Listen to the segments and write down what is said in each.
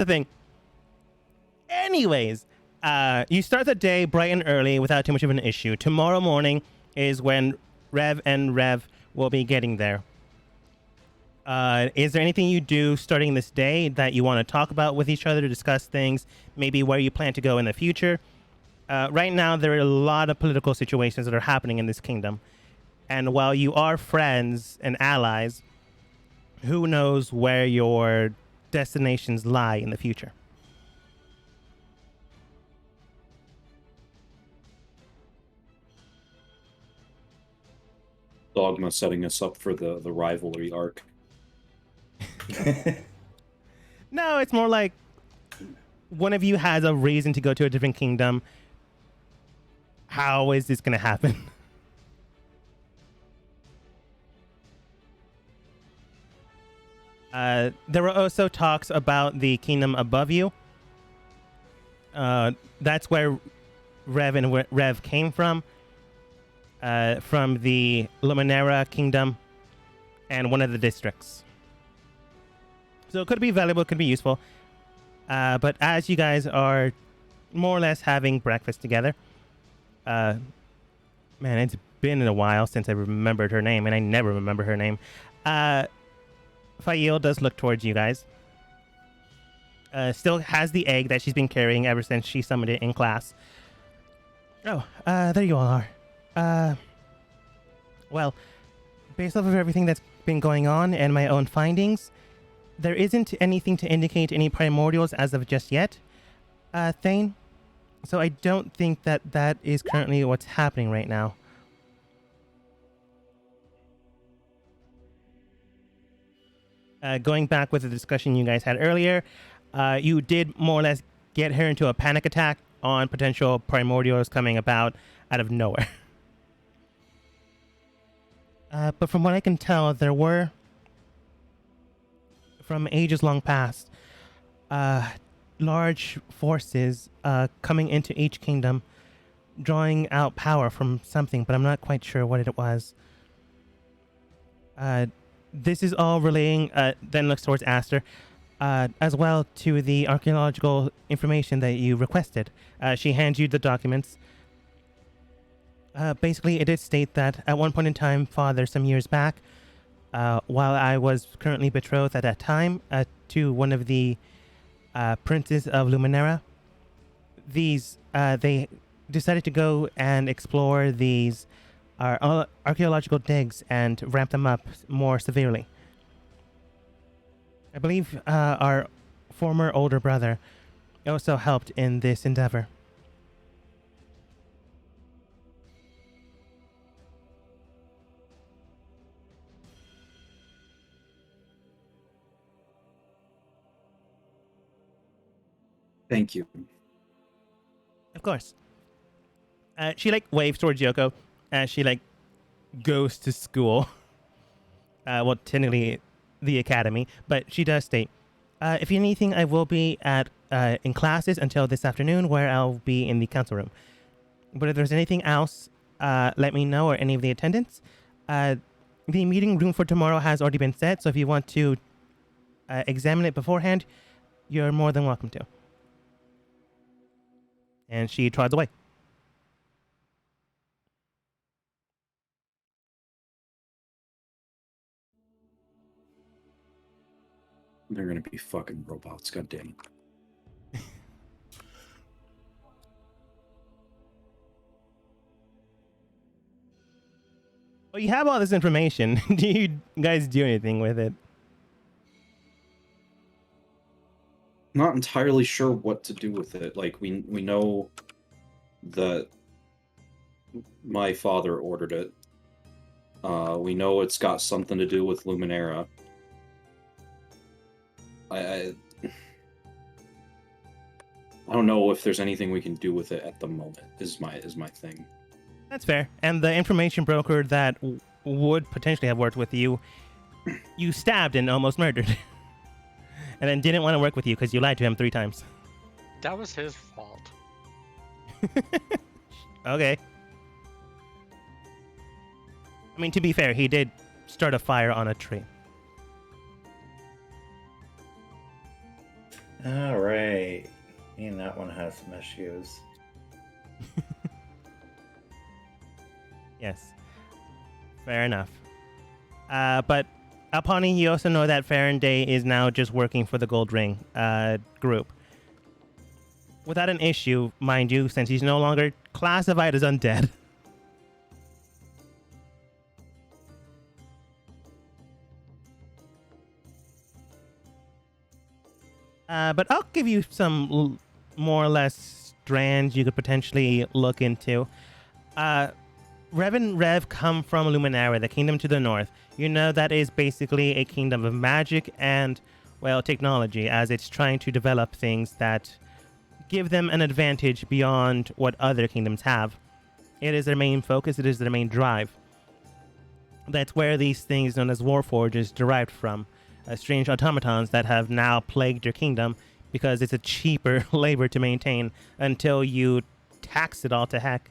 the thing. Anyways, you start the day bright and early without too much of an issue. Tomorrow morning is when Rev and Rev will be getting there. Is there anything you do starting this day that you want to talk about with each other to discuss things, maybe where you plan to go in the future? Right now, there are a lot of political situations that are happening in this kingdom. And while you are friends and allies, who knows where your destinations lie in the future? Dogma setting us up for the rivalry arc. No, it's more like one of you has a reason to go to a different kingdom. How is this going to happen? There were also talks about the kingdom above you. That's where Rev and Rev came from the Luminera kingdom and one of the districts. So it could be valuable, it could be useful. But as you guys are more or less having breakfast together, man, it's been a while since I remembered her name, and I never remember her name. Fail does look towards you guys. Still has the egg that she's been carrying ever since she summoned it in class. Oh, there you all are. Well, based off of everything that's been going on and my own findings, there isn't anything to indicate any primordials as of just yet, Thane. So I don't think that is currently what's happening right now. Going back with the discussion you guys had earlier, you did more or less get her into a panic attack on potential primordials coming about out of nowhere. But from what I can tell, there were, from ages long past, large forces coming into each kingdom, drawing out power from something, but I'm not quite sure what it was. This is all relating, then looks towards Aster, as well to the archaeological information that you requested. She hands you the documents. Basically, it did state that at one point in time, Father, some years back, while I was currently betrothed at that time to one of the princes of Luminera, they decided to go and explore these archaeological digs and ramp them up more severely. I believe our former older brother also helped in this endeavor. Thank you. Of course. She waves towards Yoko as she goes to school. Well, technically the academy, but she does state, if you need anything, I will be in classes until this afternoon, where I'll be in the council room. But if there's anything else, let me know, or any of the attendants. The meeting room for tomorrow has already been set, so if you want to examine it beforehand, you're more than welcome to. And she trods away. They're gonna be fucking robots, goddamn. Well, you have all this information. Do you guys do anything with it? Not entirely sure what to do with it. Like, we know that my father ordered it. We know it's got something to do with Luminera. I don't know if there's anything we can do with it at the moment. Is my thing. That's fair. And the information broker that would potentially have worked with you, you stabbed and almost murdered. And then didn't want to work with you because you lied to him 3 times. That was his fault. Okay. I mean, to be fair, he did start a fire on a tree. All right. Me and that one has some issues. Yes. Fair enough. But Apani, you also know that Faraday is now just working for the Gold Ring group. Without an issue, mind you, since he's no longer classified as undead. But I'll give you some more or less strands you could potentially look into. Rev and Rev come from Luminara, the kingdom to the north. You know that is basically a kingdom of magic and, well, technology, as it's trying to develop things that give them an advantage beyond what other kingdoms have. It is their main focus, it is their main drive. That's where these things known as Warforges derived from. Strange automatons that have now plagued your kingdom because it's a cheaper labor to maintain until you tax it all to heck,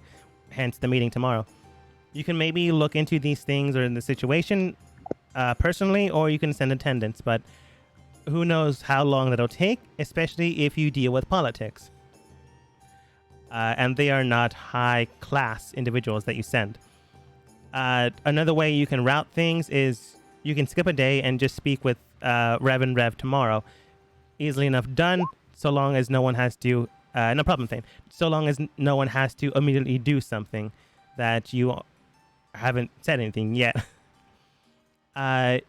hence the meeting tomorrow. You can maybe look into these things or in the situation personally, or you can send attendants, but who knows how long that'll take, especially if you deal with politics. And they are not high-class individuals that you send. Another way you can route things is you can skip a day and just speak with Rev and Rev tomorrow. Easily enough done, so long as no one has to... no problem thing. So long as no one has to immediately do something that you haven't said anything yet.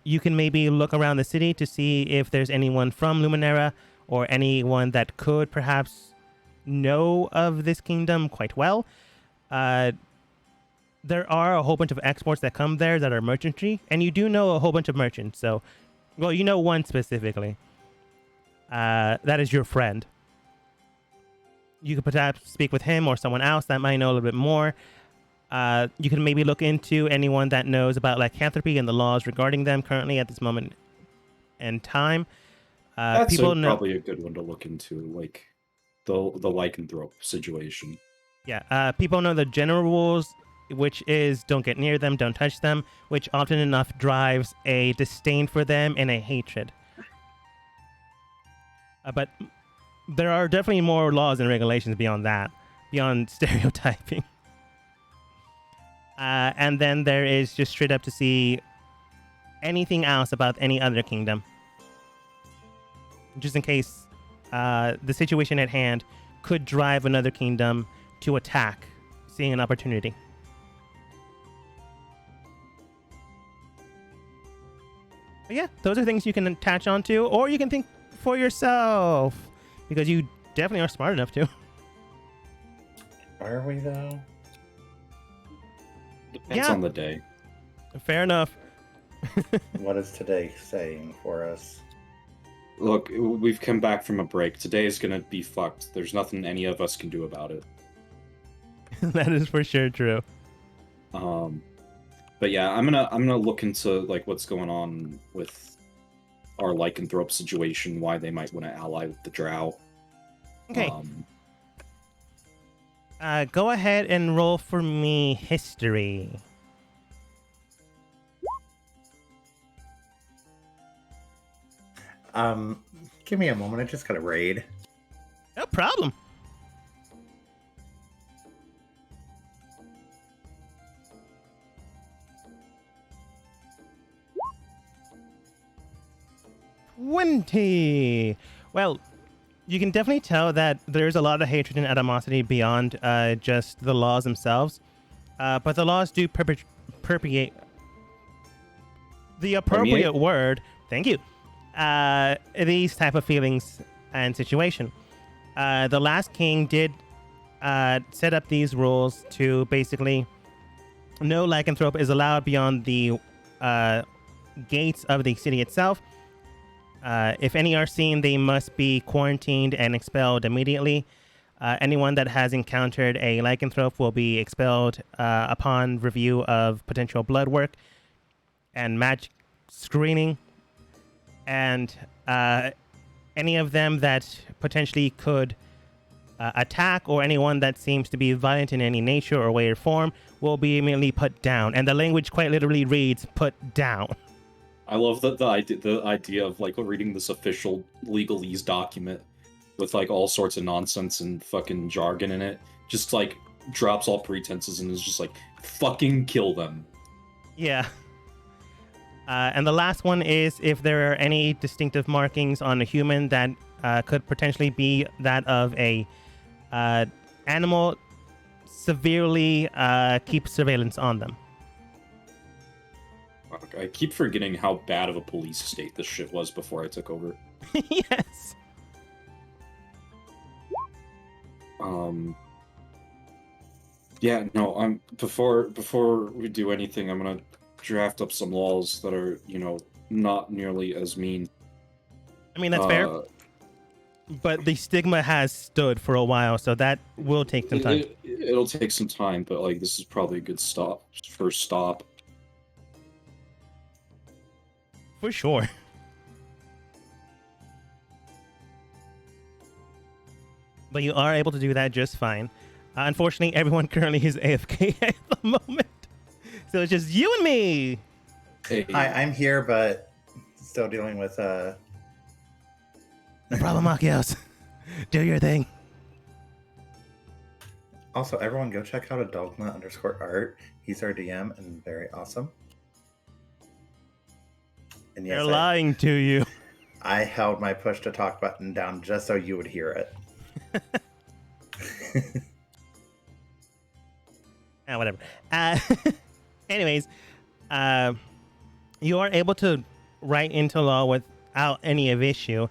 You can maybe look around the city to see if there's anyone from Luminara or anyone that could perhaps know of this kingdom quite well. There are a whole bunch of exports that come there that are merchantry, and you do know a whole bunch of merchants. So, well, you know one specifically. That is your friend. You could perhaps speak with him or someone else that might know a little bit more. You can maybe look into anyone that knows about lycanthropy and the laws regarding them currently at this moment in time. That's people know, probably a good one to look into, like the lycanthrope situation. Yeah, people know the general rules, which is don't get near them, don't touch them, which often enough drives a disdain for them and a hatred. But there are definitely more laws and regulations beyond that, beyond stereotyping. And then there is just straight up to see anything else about any other kingdom. Just in case the situation at hand could drive another kingdom to attack, seeing an opportunity. But yeah, those are things you can attach onto, or you can think for yourself, because you definitely are smart enough to. Are we, though? Depends on the day. Fair enough. What is today saying for us? Look, we've come back from a break. Today is gonna be fucked. There's nothing any of us can do about it. That is for sure true. But yeah, I'm gonna look into like what's going on with our lycanthrope situation, why they might want to ally with the Drow. Okay. Go ahead and roll for me history. Give me a moment. I just got a raid. No problem. $20. Well, you can definitely tell that there's a lot of hatred and animosity beyond just the laws themselves. But the laws do perpetuate the appropriate word. Thank you. These type of feelings and situation. The last king did set up these rules to basically no lycanthrope is allowed beyond the gates of the city itself. If any are seen, they must be quarantined and expelled immediately. Anyone that has encountered a lycanthrope will be expelled upon review of potential blood work and magic screening. And any of them that potentially could attack, or anyone that seems to be violent in any nature or way or form, will be immediately put down. And the language quite literally reads, put down. I love the idea of like reading this official legalese document with like all sorts of nonsense and fucking jargon in it. Just like drops all pretenses and is just like, fucking kill them. Yeah. And the last one is if there are any distinctive markings on a human that could potentially be that of a animal, severely keep surveillance on them. Fuck, I keep forgetting how bad of a police state this shit was before I took over. Yes. Yeah, no, before we do anything, I'm gonna draft up some laws that are, not nearly as mean. I mean, that's fair. But the stigma has stood for a while, so that will take some time. It'll take some time, but like this is probably a good first stop. For sure. But you are able to do that just fine. Unfortunately, everyone currently is AFK at the moment. So it's just you and me. Hey, I'm here, but still dealing with No problem, Akios. Do your thing. Also, everyone go check out @dogma_art. He's our DM and very awesome. And They're lying to you. I held my push to talk button down just so you would hear it. Whatever. Anyways, you are able to write into law without any of issue.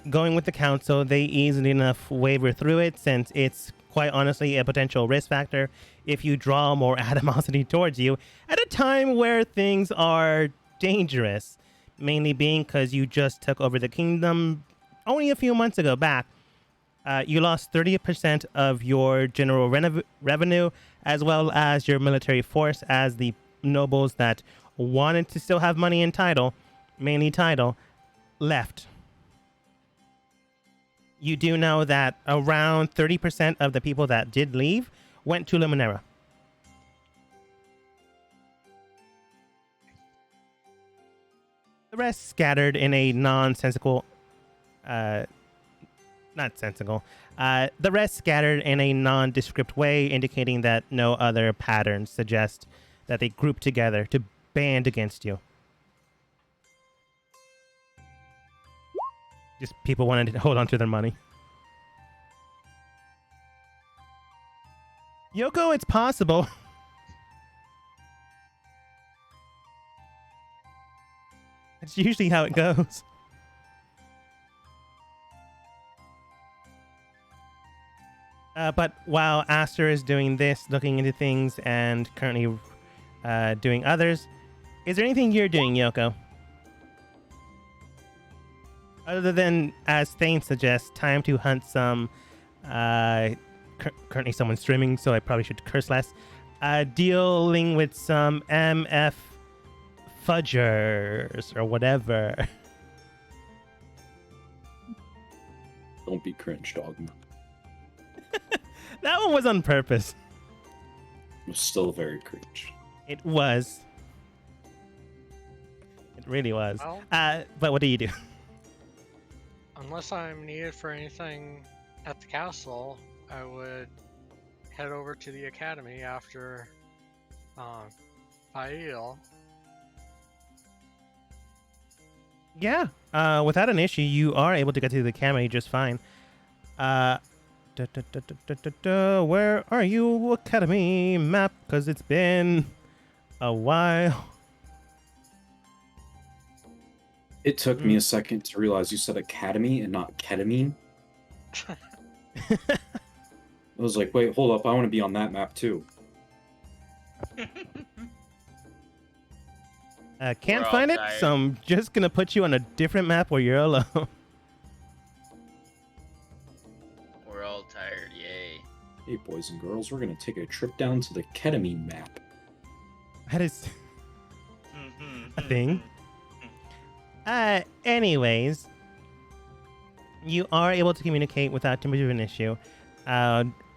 Going with the council, they easily enough waver through it since it's quite honestly a potential risk factor if you draw more animosity towards you at a time where things are dangerous, mainly being because you just took over the kingdom only a few months ago back. You lost 30% of your general revenue as well as your military force as the nobles that wanted to still have money and title, mainly title, left. You do know that around 30% of the people that did leave went to Luminera. The rest scattered in a nonsensical... not sensical. The rest scattered in a nondescript way, indicating that no other patterns suggest that they group together to band against you. Just people wanted to hold on to their money. Yoko, it's possible. It's usually how it goes. But while Aster is doing this, looking into things, and currently doing others, is there anything you're doing, Yoko? Other than, as Thane suggests, time to hunt some... currently someone's streaming, so I probably should curse less. Dealing with some MF fudgers or whatever. don't be cringe, Dogma. That one was on purpose. It was still very cringe. It was. It really was. Well, But what do you do? unless I'm needed for anything at the castle, I would head over to the academy after Fail. Yeah, without an issue, you are able to get to the academy just fine. Where are you, academy map? Because it's been a while. It took me a second to realize you said academy and not ketamine. I was like, wait, hold up, I want to be on that map too. Can't We're all find it, tired. so I'm just gonna put you on a different map where you're alone. We're all tired, yay. Hey, boys and girls, we're gonna take a trip down to the ketamine map. That is a thing. Anyways, you are able to communicate without too much of an issue.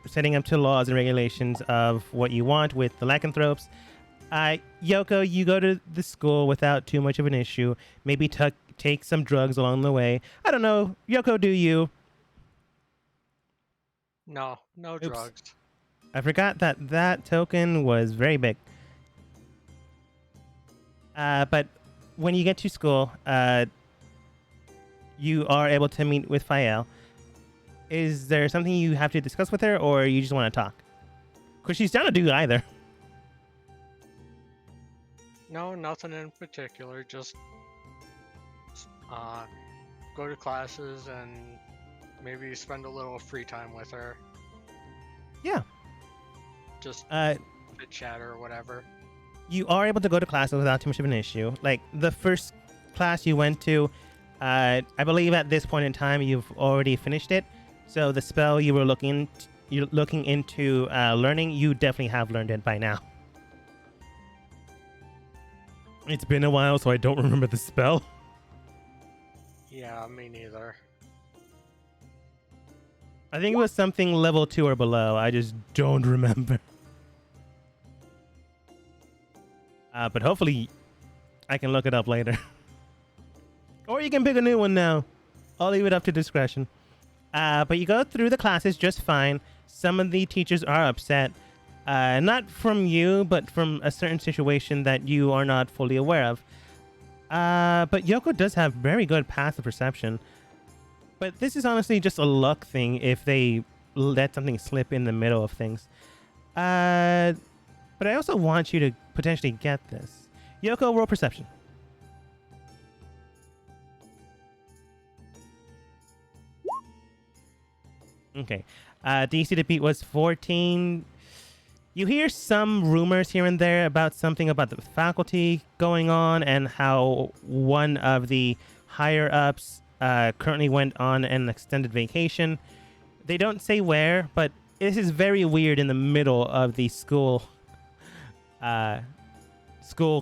Setting up to laws and regulations of what you want with the lycanthropes. Yoko, you go to the school without too much of an issue. Maybe take some drugs along the way. I don't know. Yoko, do you? No Oops. drugs. I forgot that token was very big. But when you get to school, you are able to meet with Fael. Is there something you have to discuss with her, or you just want to talk? Because she's down to do either. No, nothing in particular. Just go to classes and maybe spend a little free time with her. Yeah. Just chit chat or whatever. You are able to go to classes without too much of an issue. Like the first class you went to, I believe at this point in time you've already finished it. So the spell you're looking into learning, you definitely have learned it by now. It's been a while, so I don't remember the spell. Yeah, me neither. I think it was something level 2 or below. I just don't remember. But hopefully I can look it up later. Or you can pick a new one now. I'll leave it up to discretion. But you go through the classes just fine. Some of the teachers are upset. Not from you, but from a certain situation that you are not fully aware of. But Yoko does have very good passive perception. But this is honestly just a luck thing if they let something slip in the middle of things. But I also want you to potentially get this. Yoko, roll perception. Okay. DC to beat was 14. You hear some rumors here and there about something about the faculty going on and how one of the higher-ups currently went on an extended vacation. They don't say where, but this is very weird in the middle of the school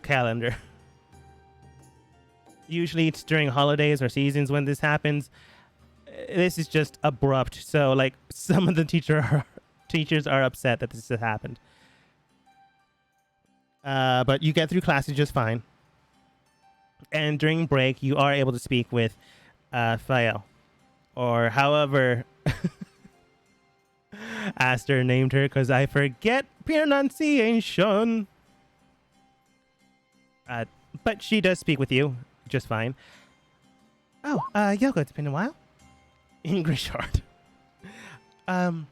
calendar. Usually it's during holidays or seasons when this happens. This is just abrupt. So, like, some of the teachers are upset that this has happened. But you get through classes just fine. And during break, you are able to speak with Fael. Or however Aster named her, because I forget pronunciation. But she does speak with you just fine. Oh, Yoko, it's been a while. English art. I'm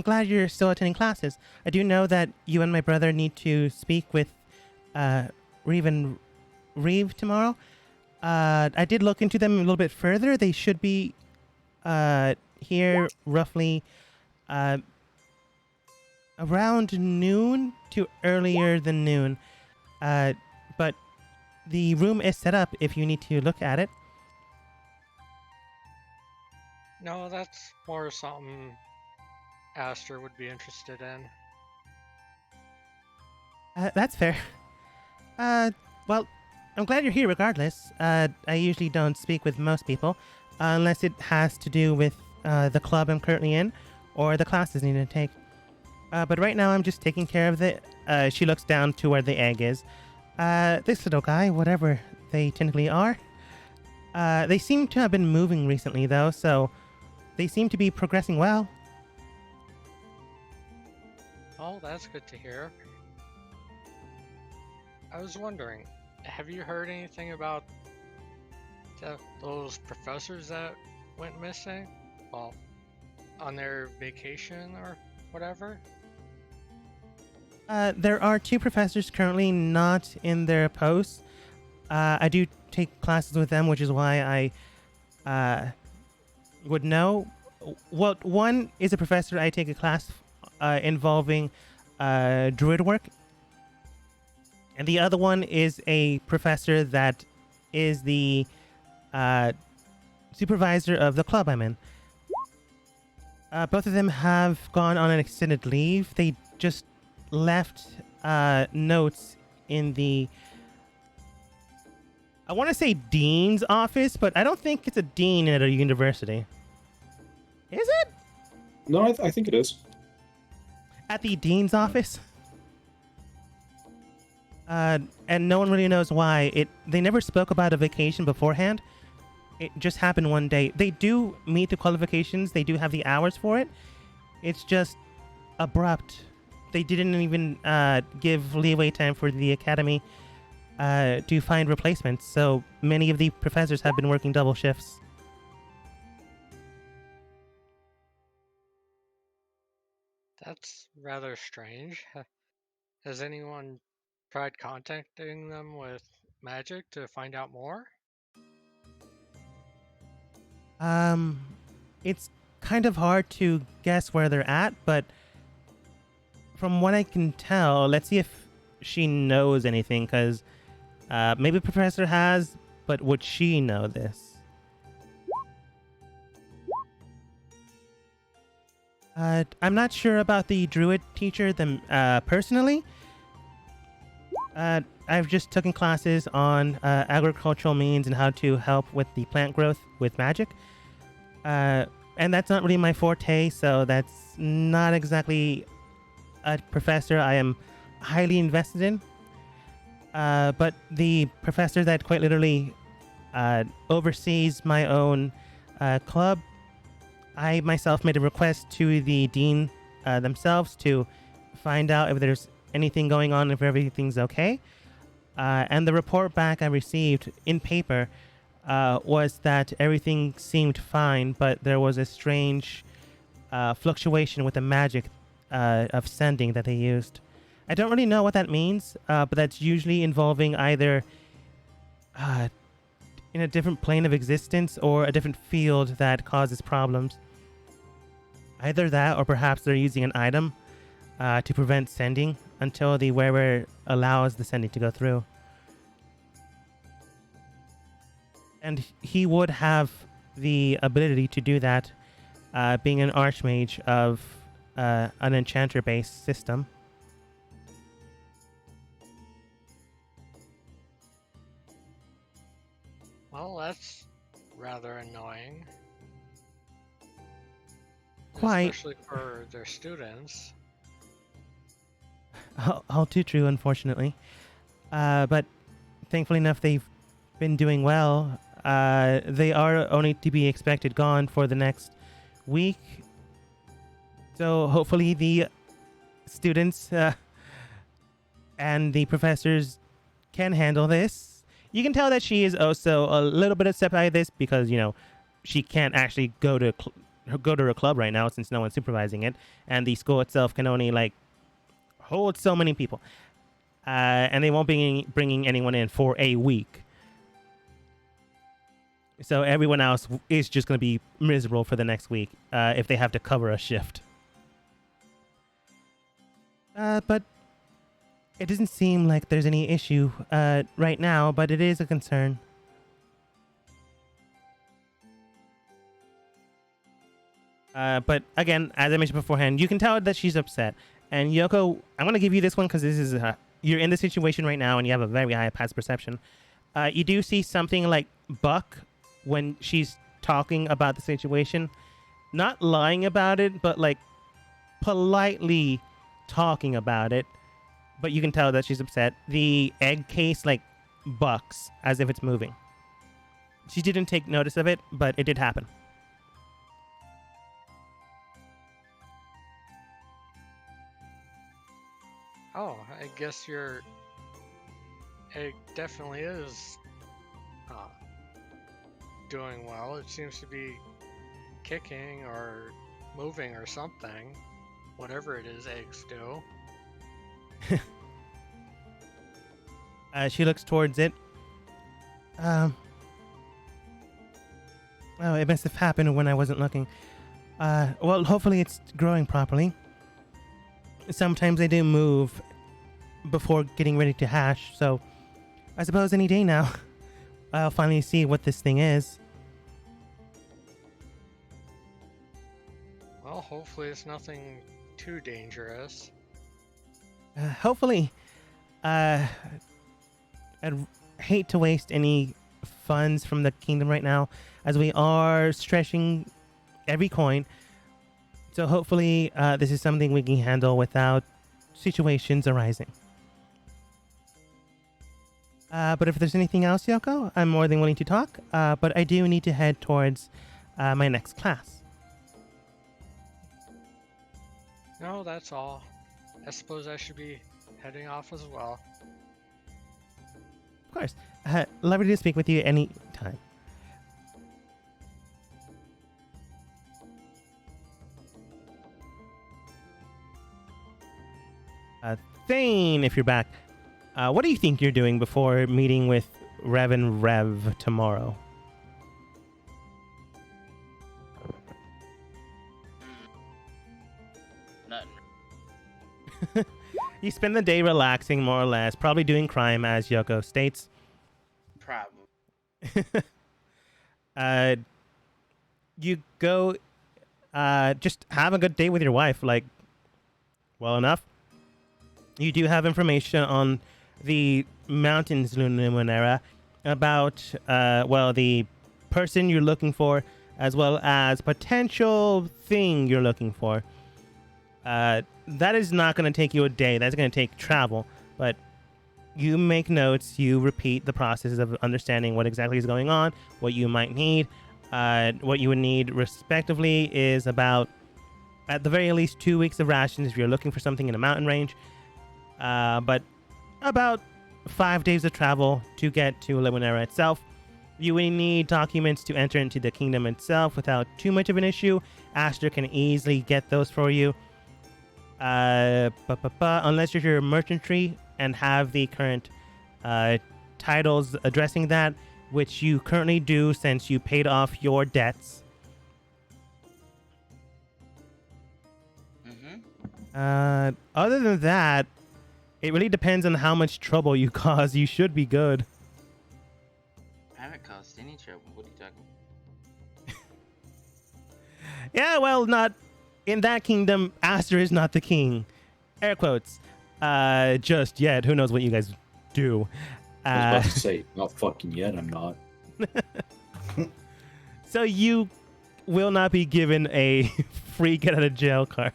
glad you're still attending classes. I do know that you and my brother need to speak with Reeve tomorrow. I did look into them a little bit further. They should be here roughly around noon to earlier than noon. But the room is set up if you need to look at it. No, that's more something Aster would be interested in. That's fair. Well, I'm glad you're here regardless. I usually don't speak with most people unless it has to do with the club I'm currently in or the classes I need to take. But right now I'm just taking care of the... she looks down to where the egg is. This little guy, whatever they technically are. They seem to have been moving recently though, so they seem to be progressing well. Oh, that's good to hear. I was wondering, have you heard anything about those professors that went missing? Well, on their vacation or whatever? There are 2 professors currently not in their posts. I do take classes with them, which is why I would know. Well, one is a professor. I take a class involving druid work. And the other one is a professor that is the supervisor of the club I'm in. Both of them have gone on an extended leave. They just left notes in the... I want to say dean's office, but I don't think it's a dean at a university. Is it? No, I think it is. At the dean's office? And no one really knows why. They never spoke about a vacation beforehand. It just happened one day. They do meet the qualifications. They do have the hours for it. It's just abrupt. They didn't even give leeway time for the academy to find replacements. So many of the professors have been working double shifts. That's rather strange. Has anyone tried contacting them with magic to find out more? It's kind of hard to guess where they're at, but from what I can tell, let's see if she knows anything, because maybe Professor has, but would she know this? I'm not sure about the druid teacher them personally. I've just taken classes on agricultural means and how to help with the plant growth with magic. And that's not really my forte, so that's not exactly a professor I am highly invested in. But the professor that quite literally oversees my own club, I myself made a request to the dean themselves to find out if there's anything going on, if everything's okay. And the report back I received in paper was that everything seemed fine, but there was a strange fluctuation with the magic of sending that they used. I don't really know what that means, but that's usually involving either in a different plane of existence or a different field that causes problems. Either that, or perhaps they're using an item to prevent sending until the wearer allows the sending to go through. And he would have the ability to do that, being an archmage of an enchanter-based system. Well, that's rather annoying. Quite. Especially for their students. All too true, unfortunately. But thankfully enough, they've been doing well. They are only to be expected gone for the next week. So hopefully the students and the professors can handle this. You can tell that she is also a little bit upset by this because, you know, she can't actually go to her club right now since no one's supervising it, and the school itself can only like hold so many people, and they won't be bringing anyone in for a week. So everyone else is just going to be miserable for the next week if they have to cover a shift. But it doesn't seem like there's any issue right now, but it is a concern. But again, as I mentioned beforehand, you can tell that she's upset. And Yoko, I'm going to give you this one because this is you're in the situation right now and you have a very high past perception. You do see something like Buck when she's talking about the situation. Not lying about it, but like politely talking about it. But you can tell that she's upset. The egg case like bucks as if it's moving. She didn't take notice of it, but it did happen. Oh, I guess your egg definitely is doing well. It seems to be kicking or moving or something. Whatever it is eggs do. She looks towards it. Oh, it must have happened when I wasn't looking. Well, hopefully it's growing properly. Sometimes they do move before getting ready to hatch, so I suppose any day now I'll finally see what this thing is. Well, hopefully it's nothing too dangerous. Hopefully. I'd hate to waste any funds from the kingdom right now, as we are stretching every coin. So hopefully this is something we can handle without situations arising. But if there's anything else, Yoko, I'm more than willing to talk. But I do need to head towards my next class. No, that's all. I suppose I should be heading off as well. Of course. Lovely to speak with you any time. Thane, if you're back, what do you think you're doing before meeting with Rev and Rev tomorrow? Nothing. You spend the day relaxing, more or less, probably doing crime, as Yoko states. Probably. You go, just have a good day with your wife, like, well enough. You do have information on the mountains, Luminera, about, the person you're looking for, as well as potential thing you're looking for. That is not going to take you a day. That's going to take travel. But you make notes. You repeat the process of understanding what exactly is going on, what you might need. What you would need, respectively, is about, at the very least, 2 weeks of rations if you're looking for something in a mountain range. But about 5 days of travel to get to Luminera itself. You will need documents to enter into the kingdom itself without too much of an issue. Aster can easily get those for you. Unless you're your merchantry and have the current titles addressing that, which you currently do since you paid off your debts. Other than that, it really depends on how much trouble you cause. You should be good. I haven't caused any trouble. What are you talking about? Yeah, well, not in that kingdom. Aster is not the king. Air quotes. Just yet. Who knows what you guys do? I was about to say, not fucking yet, I'm not. So you will not be given a free get out of jail card.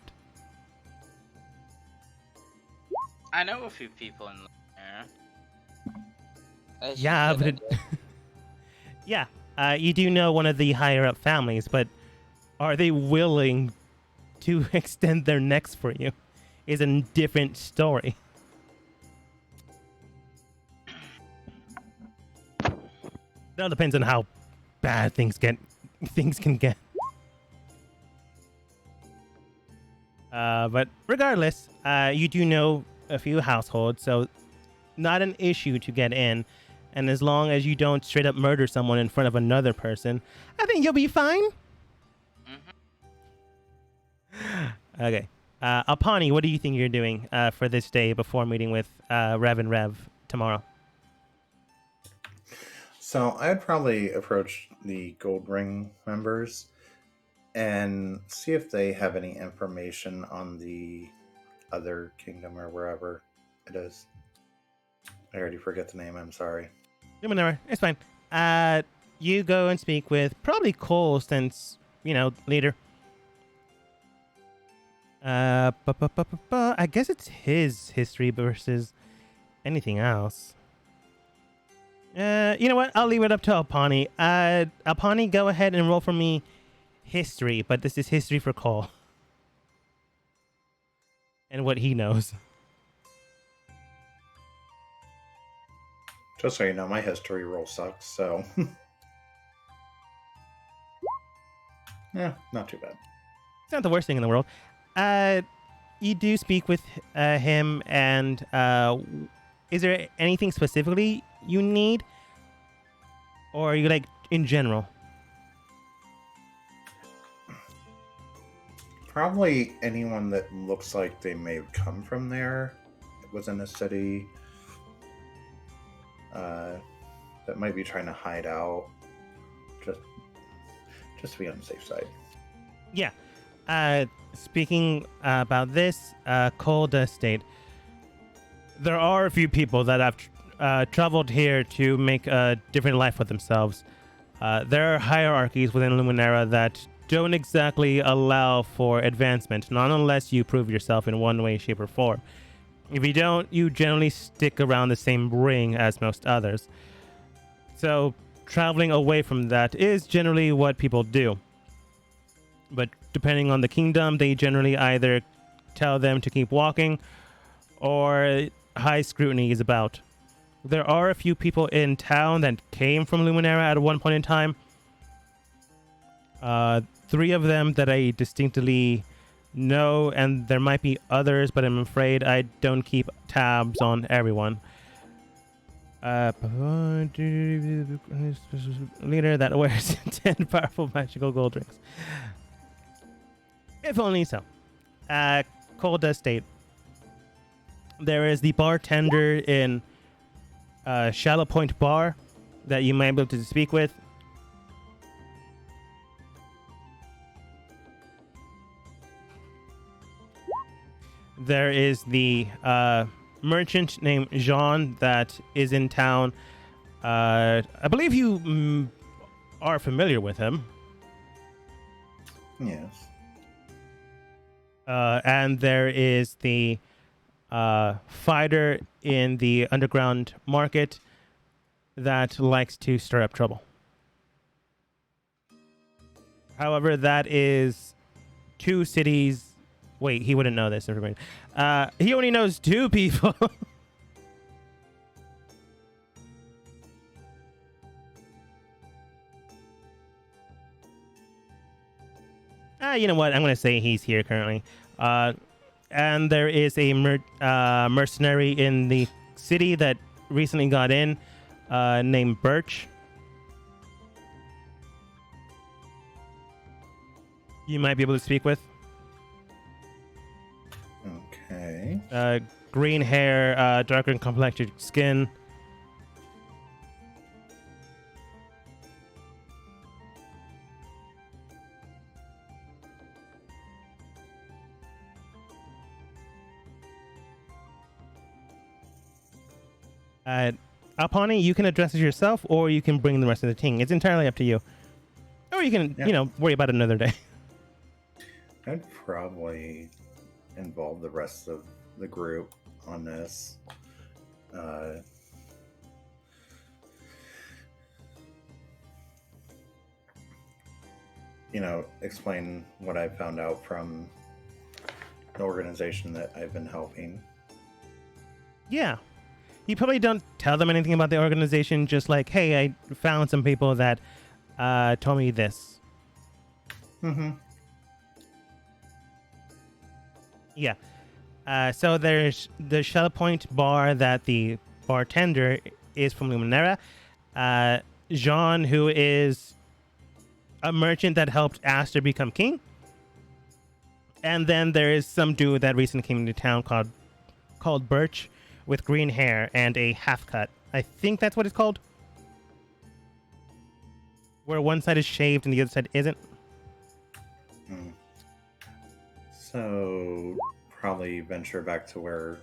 I know a few people in there. Yeah, but yeah, you do know one of the higher up families, but are they willing to extend their necks for you? Is a different story. That all depends on how bad things can get. But regardless, you do know a few households, so not an issue to get in. And as long as you don't straight up murder someone in front of another person, I think you'll be fine. Okay. Apani, what do you think you're doing for this day before meeting with Rev and Rev tomorrow? So I'd probably approach the Gold Ring members and see if they have any information on the other kingdom or wherever it is. I already forget the name, I'm sorry. Whatever, it's fine. You go and speak with probably Cole since, leader. I guess it's his history versus anything else. You know what? I'll leave it up to Alpani. Alpani, go ahead and roll for me history, but this is history for Cole. And what he knows. Just so you know, my history roll sucks, so... yeah, not too bad. It's not the worst thing in the world. You do speak with him, and is there anything specifically you need? Or are you like in general? Probably anyone that looks like they may have come from there, within a city, that might be trying to hide out, just to be on the safe side. Yeah. Speaking about this, Cole does state, there are a few people that have traveled here to make a different life for themselves. There are hierarchies within Luminera that don't exactly allow for advancement, not unless you prove yourself in one way, shape, or form. If you don't, you generally stick around the same ring as most others. So traveling away from that is generally what people do. But depending on the kingdom, they generally either tell them to keep walking or high scrutiny is about. There are a few people in town that came from Luminera at one point in time. 3 of them that I distinctly know, and there might be others, but I'm afraid I don't keep tabs on everyone. Leader that wears 10 powerful magical gold rings. If only so. Cole does state there is the bartender in Shallow Point Bar that you might be able to speak with. There is the merchant named Jean that is in town. I believe you are familiar with him. Yes. And there is the fighter in the underground market that likes to stir up trouble. However, that is 2 cities. Wait, he wouldn't know this information. He only knows 2 people. You know what? I'm going to say he's here currently. And there is a mercenary in the city that recently got in named Birch. You might be able to speak with. Okay. Green hair, darker complected skin. Apani, you can address it yourself, or you can bring the rest of the team. It's entirely up to you. Or you can, worry about it another day. I'd probably involve the rest of the group on this. Explain what I found out from the organization that I've been helping. Yeah. You probably don't tell them anything about the organization, just like, hey, I found some people that told me this. Mm-hmm. Yeah. So there's the Shell Point bar that the bartender is from Luminera. Jean, who is a merchant that helped Aster become king. And then there is some dude that recently came into town called Birch with green hair and a half cut. I think that's what it's called. Where one side is shaved and the other side isn't. So probably venture back to where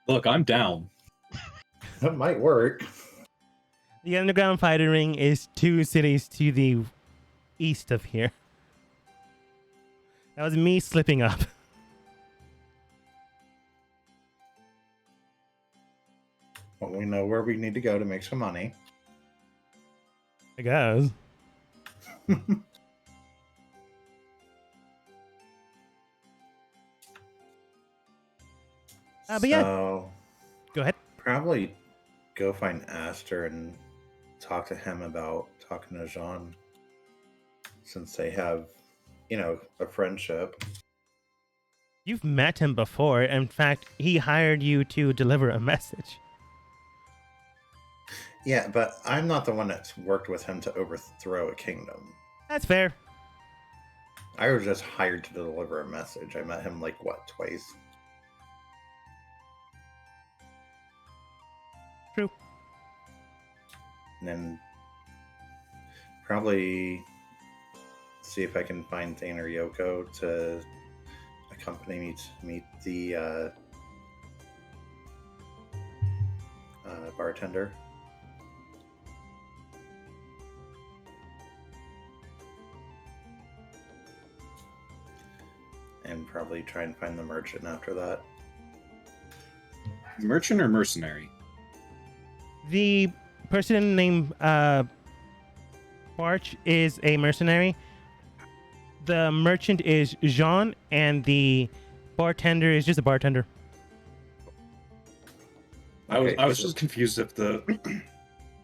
Look, I'm down. that might work. The underground fighting ring is 2 cities to the east of here. That was me slipping up. Well, we know where we need to go to make some money. I guess. But yeah. So, Go ahead. probably go find Aster and talk to him about talking to Jean, since they have, a friendship. You've met him before. In fact, he hired you to deliver a message. Yeah, but I'm not the one that's worked with him to overthrow a kingdom. That's fair. I was just hired to deliver a message. I met him twice. True. And then probably see if I can find Thane or Yoko to accompany me to meet the bartender. probably try and find the merchant after that. Merchant or mercenary? The person named Barch is a mercenary. The merchant is Jean, and the bartender is just a bartender. I was Okay, just confused if the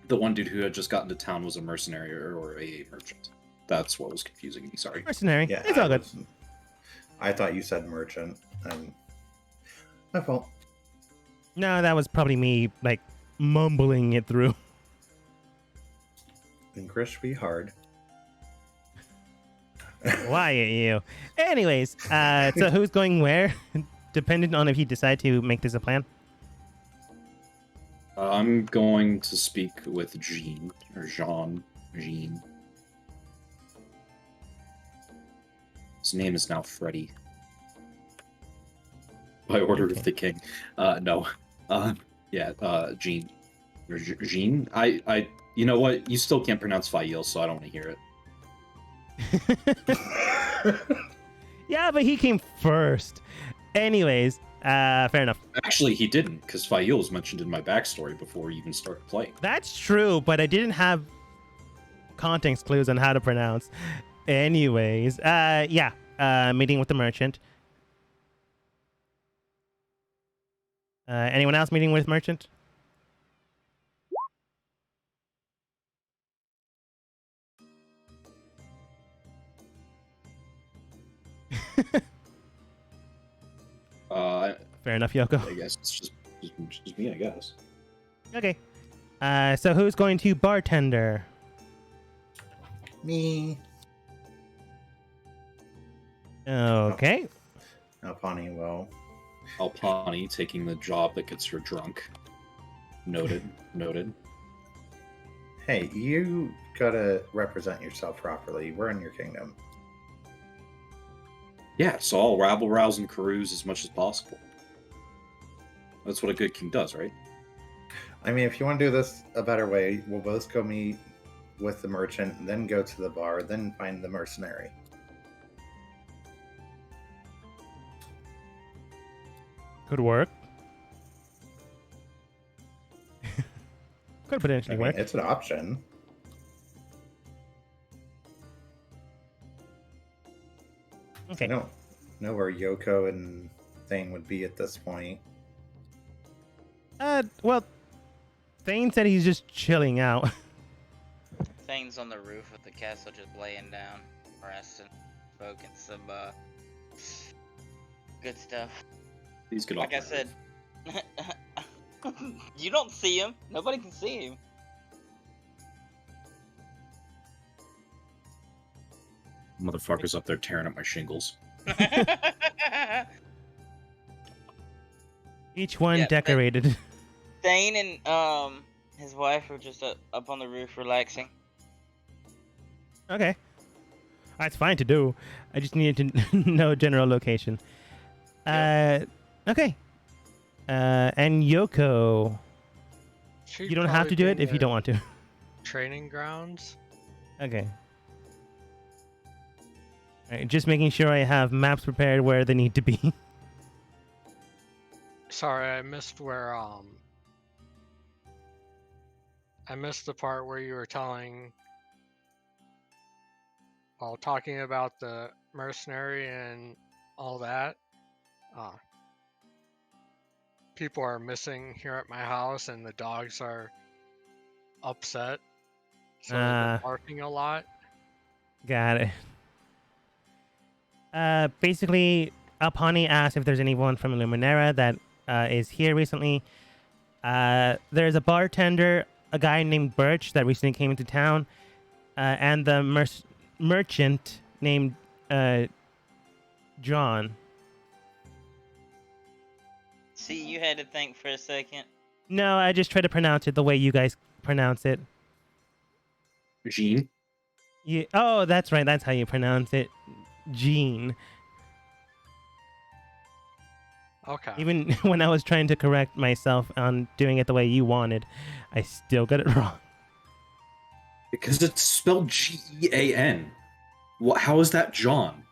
the one dude who had just gotten to town was a mercenary or a merchant. That's what was confusing me. Sorry. Mercenary. Yeah, It's all good. I thought you said merchant. My fault. No, that was probably me, like, mumbling it through. English be hard. Why are you? Anyways, so who's going where? Dependent on if you decide to make this a plan. I'm going to speak with Jean. His name is now Freddy. By order of the king. No. Jean. Jean? You know what? You still can't pronounce Fael, so I don't want to hear it. Yeah, but he came first. Anyways, fair enough. Actually, he didn't, because Fael was mentioned in my backstory before we even started playing. That's true, but I didn't have context clues on how to pronounce. Anyways, meeting with the merchant. Anyone else meeting with merchant? Fair enough, Yoko. I guess it's just me, I guess. Okay. So who's going to bartender? Me. Okay. Alpani will. Alpani taking the job that gets her drunk. Noted. Hey, you gotta represent yourself properly. We're in your kingdom. Yeah, so I'll rabble rouse and carouse as much as possible. That's what a good king does, right? I mean, if you want to do this a better way, we'll both go meet with the merchant, then go to the bar, then find the mercenary. Could work. Could potentially I mean, work. it's an option. Okay. I don't know where Yoko and Thane would be at this point. Well, Thane said he's just chilling out. Thing's on the roof of the castle just laying down, resting, smoking some, good stuff. Please get off Like I my said, roof. you don't see him. Nobody can see him. Motherfucker's up there tearing up my shingles. Each one Yeah, decorated. Thane and his wife are just up on the roof relaxing. Okay. That's fine to do. I just needed to know general location. Okay. And Yoko, She'd you don't have to probably do be it if you the don't want to. Training grounds. Okay. Alright, just making sure I have maps prepared where they need to be. Sorry, I missed where I missed the part where you were talking talking about the mercenary and all that. People are missing here at my house and the dogs are upset. So they've been barking a lot. Got it. Basically, Alpani asked if there's anyone from Illuminera that is here recently. There's a bartender, a guy named Birch that recently came into town, and the merchant named John. See, you had to think for a second. No, I just try to pronounce it the way you guys pronounce it. Jean? Oh, that's right. That's how you pronounce it. Jean. Okay. Even when I was trying to correct myself on doing it the way you wanted, I still got it wrong. Because it's spelled Gean. How is that John?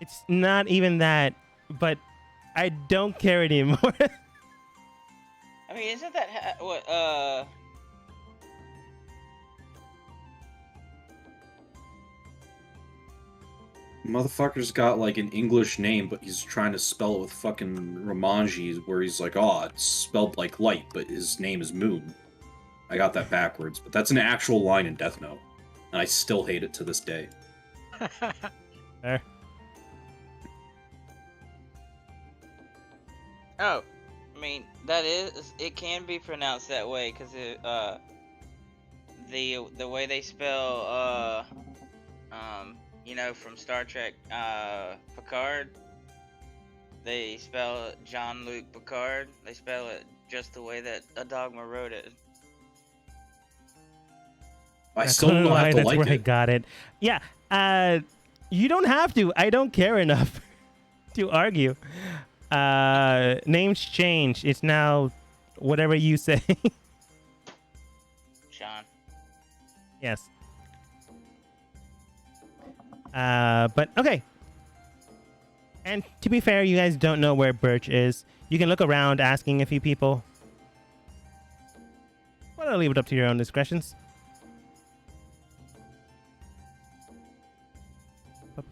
It's not even that, but I don't care anymore. I mean, isn't that what? Motherfucker's got like an English name, but he's trying to spell it with fucking Romanji, where he's like, oh, it's spelled like light, but his name is Moon. I got that backwards, but that's an actual line in Death Note, and I still hate it to this day. There. Oh, I mean that is. It can be pronounced that way because the way they spell from Star Trek Picard, they spell it Jean-Luc Picard. They spell it just the way that a Dogma wrote it. I still don't know don't why have to that's like where I it. got it. Yeah. You don't have to. I don't care enough to argue. Names change. It's now whatever you say. Sean. Yes. But okay. And to be fair, you guys don't know where Birch is. You can look around asking a few people. But I'll leave it up to your own discretions.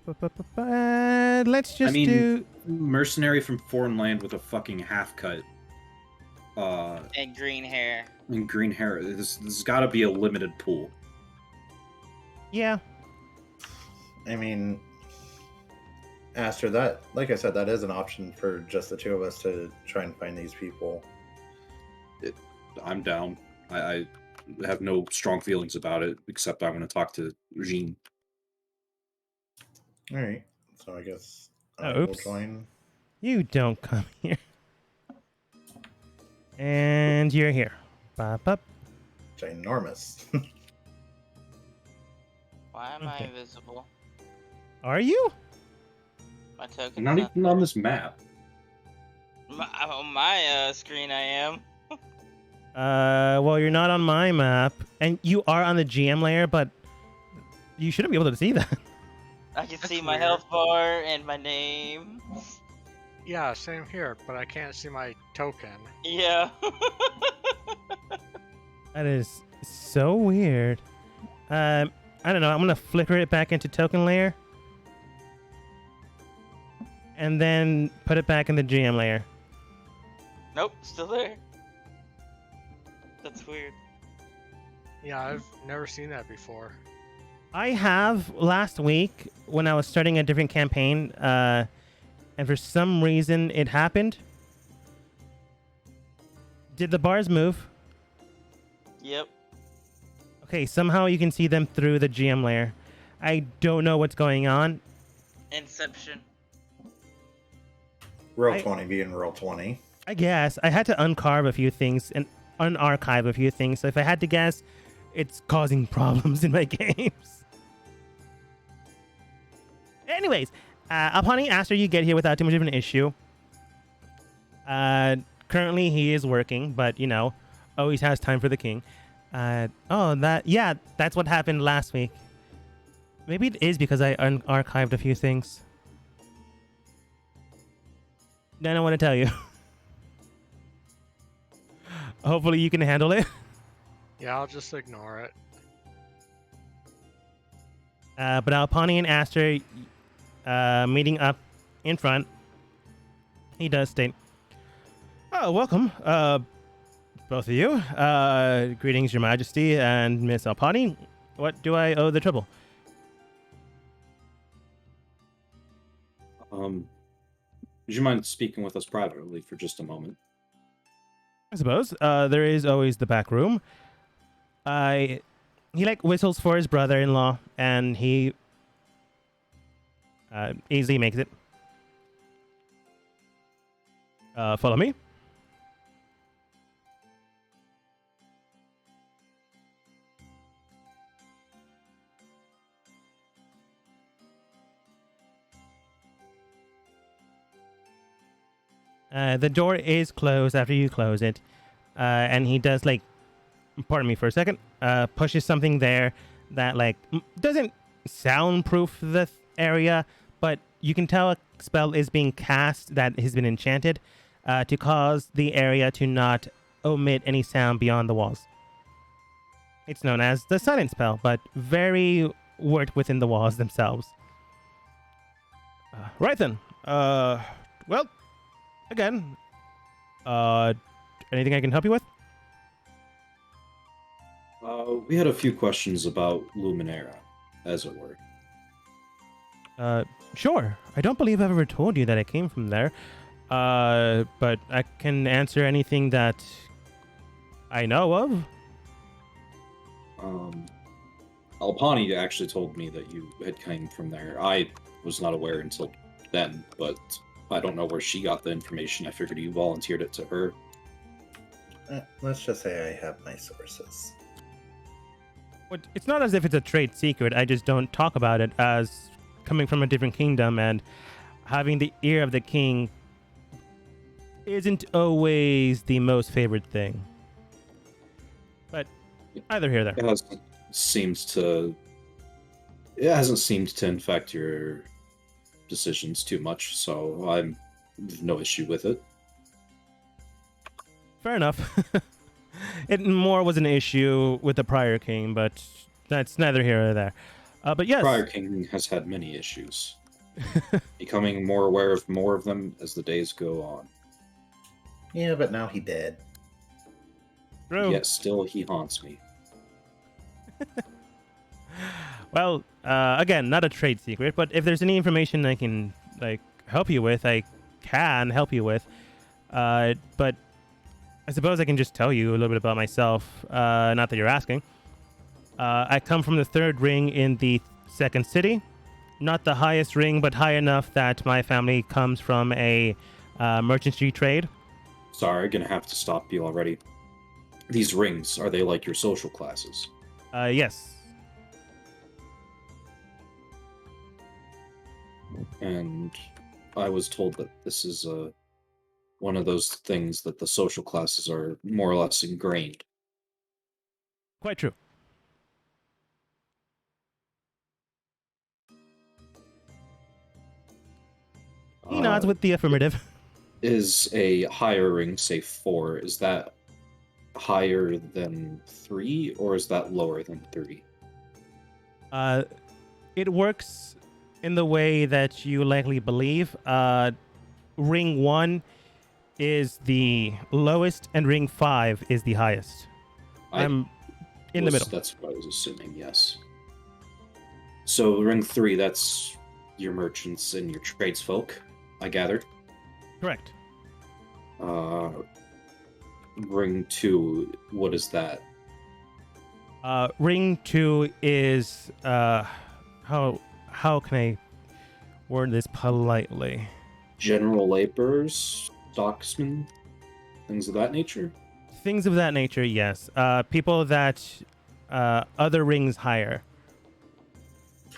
Let's just do... Mercenary from foreign land with a fucking half cut. And green hair. And green hair. There's got to be a limited pool. Yeah. I mean, Aster, that, like I said, that is an option for just the two of us to try and find these people. I'm down. I have no strong feelings about it, except I want to talk to Jean. All right. So I guess I Oh, will oops. join. You don't come here. And you're here. Bop, bop. Ginormous. Why am I Okay. invisible? Are you? My token. Not even on this map. On my screen, I am. Well, you're not on my map. And you are on the GM layer, but you shouldn't be able to see that. I can That's see my weird. health bar and my name. Yeah, same here, but I can't see my token. Yeah. That is so weird. I don't know. I'm going to flicker it back into token layer. And then put it back in the GM layer. Nope, still there. That's weird. Yeah, I've never seen that before. I have last week when I was starting a different campaign, and for some reason it happened. Did the bars move? Yep. Okay, somehow you can see them through the GM layer. I don't know what's going on. Inception. Roll I- 20 being roll 20. I guess I had to uncarve a few things and unarchive a few things. So if I had to guess, it's causing problems in my games. Anyways, upon after you get here without too much of an issue. Currently he is working, but you know, always has time for the king. That's what happened last week. Maybe it is because I unarchived a few things. I don't want to tell you. Hopefully you can handle it. Yeah, I'll just ignore it. But Alpani and Aster meeting up in front. He does state, "Oh, welcome, both of you. Greetings, Your Majesty and Miss Alpani. What do I owe the trouble?" Would you mind speaking with us privately for just a moment? I suppose. There is always the back room. He like whistles for his brother-in-law, and he easily makes it. Follow me. The door is closed after you close it, and he does like, pardon me for a second, pushes something there that like doesn't soundproof the area, but you can tell a spell is being cast that has been enchanted to cause the area to not omit any sound beyond the walls. It's known as the silent spell, but very worked within the walls themselves. Right then. Well, again, anything I can help you with? We had a few questions about Luminera, as it were. Sure. I don't believe I've ever told you that I came from there. But I can answer anything that I know of. Alpani actually told me that you had come from there. I was not aware until then, but I don't know where she got the information. I figured you volunteered it to her. Let's just say I have my sources. But it's not as if it's a trade secret. I just don't talk about it as coming from a different kingdom, and having the ear of the king isn't always the most favored thing. But either here or there. It hasn't seemed to infect your decisions too much, so I'm no issue with it. Fair enough. It more was an issue with the prior king, but that's neither here or there. But yes. Prior king has had many issues. Becoming more aware of more of them as the days go on. Yeah, but now he dead. True. Yet still he haunts me. Well, again, not a trade secret, but if there's any information I can help you with, I can help you with. But I suppose I can just tell you a little bit about myself. Not that you're asking. I come from the third ring in the second city. Not the highest ring, but high enough that my family comes from a merchantry trade. Sorry, gonna have to stop you already. These rings, are they like your social classes? Yes. And I was told that this is one of those things that the social classes are more or less ingrained. Quite true. He nods with the affirmative. Is a higher ring, say 4, is that higher than 3, or is that lower than 3? It works in the way that you likely believe. Ring 1 is the lowest, and ring 5 is the highest. I'm in the middle. That's what I was assuming, yes. So ring 3, that's your merchants and your tradesfolk, I gather. Correct. Ring 2, what is that? Ring 2 is how can I word this politely? General laborers, stocksmen, things of that nature? Things of that nature, yes. People that other rings hire.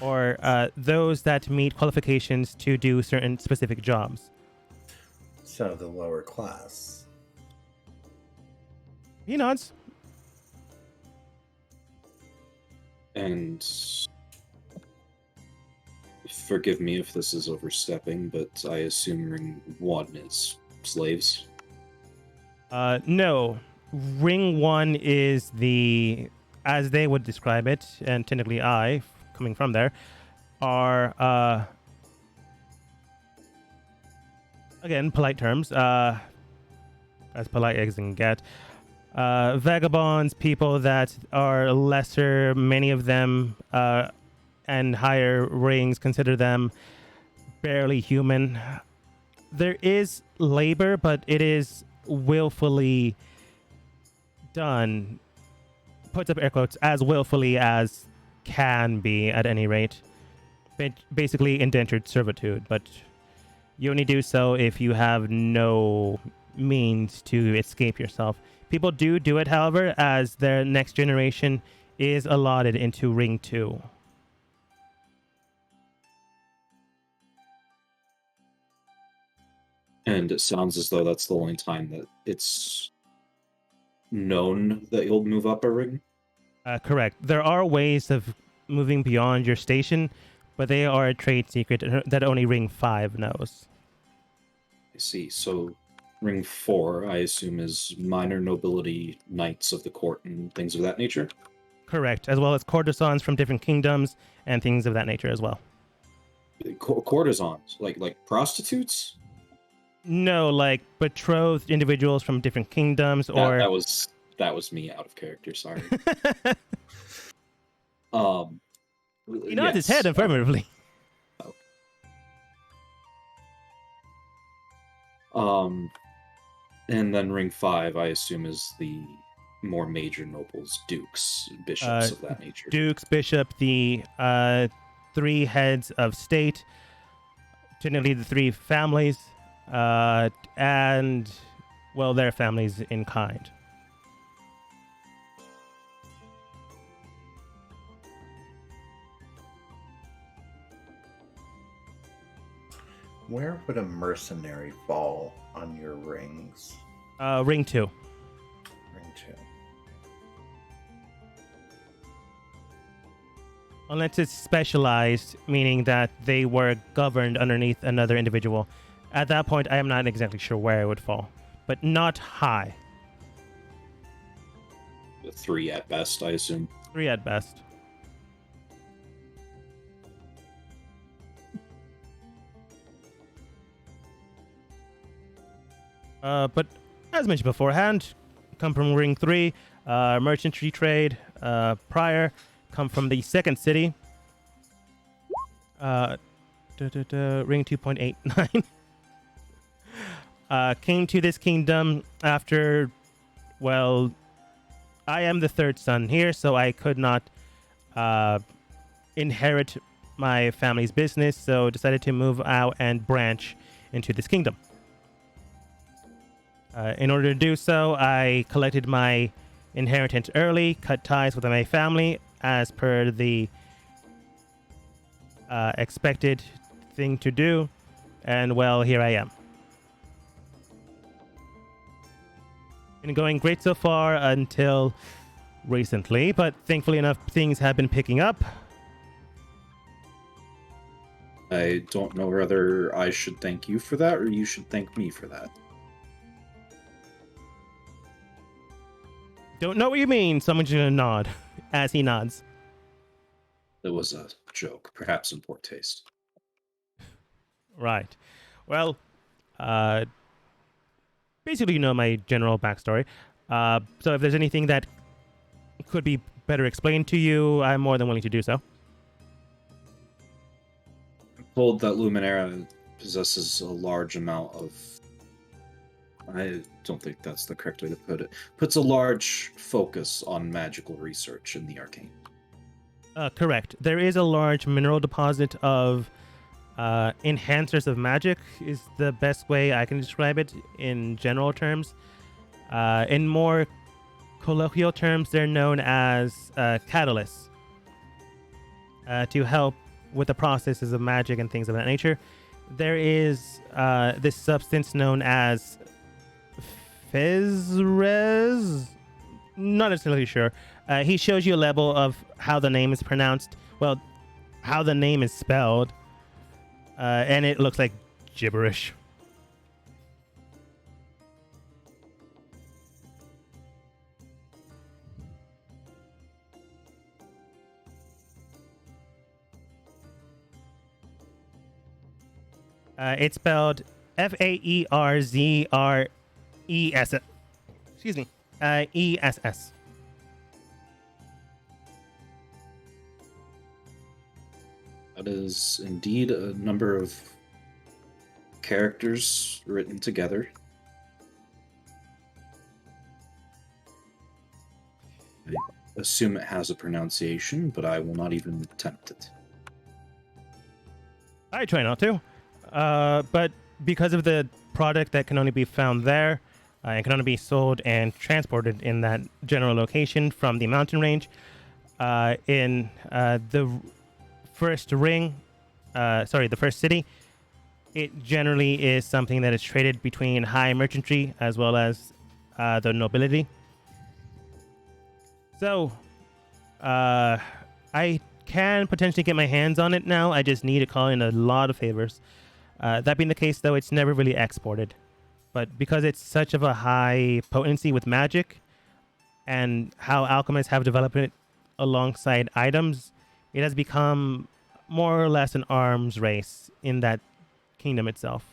Or those that meet qualifications to do certain specific jobs. So the lower class. He nods. And forgive me if this is overstepping, but I assume ring 1 is slaves. No. Ring 1 is the, as they would describe it, and technically I, coming from there, are, again, polite terms, as polite as can get, vagabonds, people that are lesser, many of them, and higher rings consider them barely human. There is labor, but it is willfully done, puts up air quotes, as willfully as can be at any rate. Basically indentured servitude, but you only do so if you have no means to escape yourself. People do it, however, as their next generation is allotted into Ring 2. And it sounds as though that's the only time that it's known that you'll move up a ring? Correct. There are ways of moving beyond your station, but they are a trade secret that only Ring 5 knows. I see. So ring 4, I assume, is minor nobility knights of the court and things of that nature? Correct, as well as courtesans from different kingdoms and things of that nature as well. Courtesans? Like prostitutes? No, like betrothed individuals from different kingdoms or... That was me out of character, sorry. He nods his head affirmatively. And then ring 5, I assume, is the more major nobles, dukes, bishops of that nature. Dukes, bishop, the 3 heads of state, generally the 3 families, and, well, their families in kind. Where would a mercenary fall on your rings? Ring 2. Ring 2. Unless it's specialized, meaning that they were governed underneath another individual. At that point, I am not exactly sure where it would fall, but not high. 3 at best, I assume. 3 at best. But as mentioned beforehand, come from Ring 3, merchantry trade, prior, come from the second city, Ring 2.89. Came to this kingdom after, well, I am the 3rd son here, so I could not inherit my family's business, so decided to move out and branch into this kingdom. In order to do so, I collected my inheritance early, cut ties with my family as per the expected thing to do, and well, here I am. Been going great so far until recently, but thankfully enough, things have been picking up. I don't know whether I should thank you for that or you should thank me for that. Don't know what you mean. Someone's gonna nod as he nods. It was a joke, perhaps in poor taste. Right. Well, basically, you know my general backstory. So if there's anything that could be better explained to you, I'm more than willing to do so. I'm told that Luminera possesses a large amount of... I don't think that's the correct way to put it. Puts a large focus on magical research in the arcane. Correct. There is a large mineral deposit of enhancers of magic is the best way I can describe it in general terms. In more colloquial terms, they're known as catalysts to help with the processes of magic and things of that nature. There is this substance known as Fezrez? Not necessarily sure. He shows you a level of how the name is pronounced. Well, how the name is spelled. And it looks like gibberish. It's spelled Faerzres. Excuse me. ESS. That is indeed a number of characters written together. I assume it has a pronunciation, but I will not even attempt it. I try not to. But because of the product that can only be found there, it can only be sold and transported in that general location from the mountain range. In the first the first city, it generally is something that is traded between high merchantry as well as the nobility. So, I can potentially get my hands on it now. I just need to call in a lot of favors. That being the case, though, it's never really exported. But because it's such of a high potency with magic and how alchemists have developed it alongside items, it has become more or less an arms race in that kingdom itself.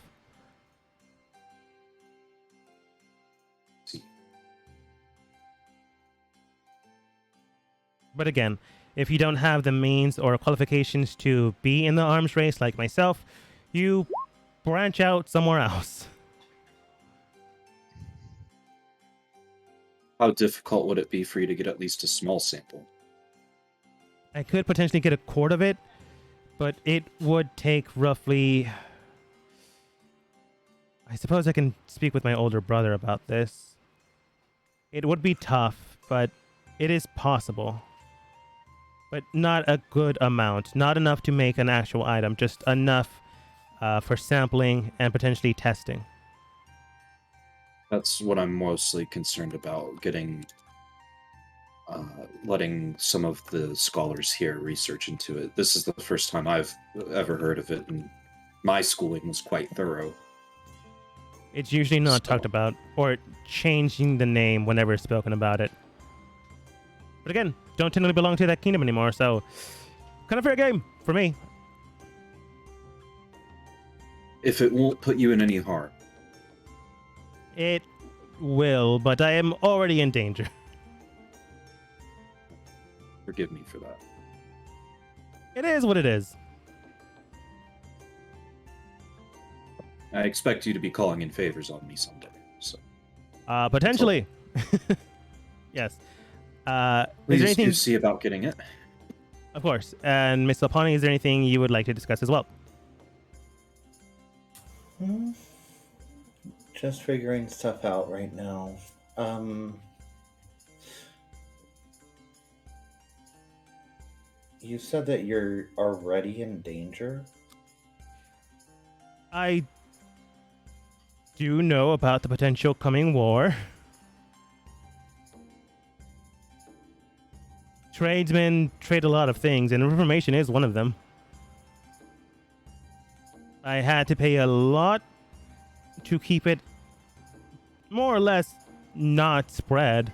But again, if you don't have the means or qualifications to be in the arms race like myself, you branch out somewhere else. How difficult would it be for you to get at least a small sample? I could potentially get a quart of it, but it would take roughly... I suppose I can speak with my older brother about this. It would be tough, but it is possible. But not a good amount. Not enough to make an actual item, just enough for sampling and potentially testing. That's what I'm mostly concerned about, getting, letting some of the scholars here research into it. This is the first time I've ever heard of it, and my schooling was quite thorough. It's usually not talked about, or changing the name whenever spoken about it. But again, don't technically belong to that kingdom anymore, so kind of fair game for me. If it won't put you in any harm. It will, but I am already in danger. Forgive me for that. It is what it is. I expect you to be calling in favors on me someday, so... Potentially. Yes. Is there Please anything... do see about getting it. Of course. And Miss Lapani, is there anything you would like to discuss as well? Just figuring stuff out right now. You said that you're already in danger? I do know about the potential coming war. Tradesmen trade a lot of things, and information is one of them. I had to pay a lot to keep it more or less not spread.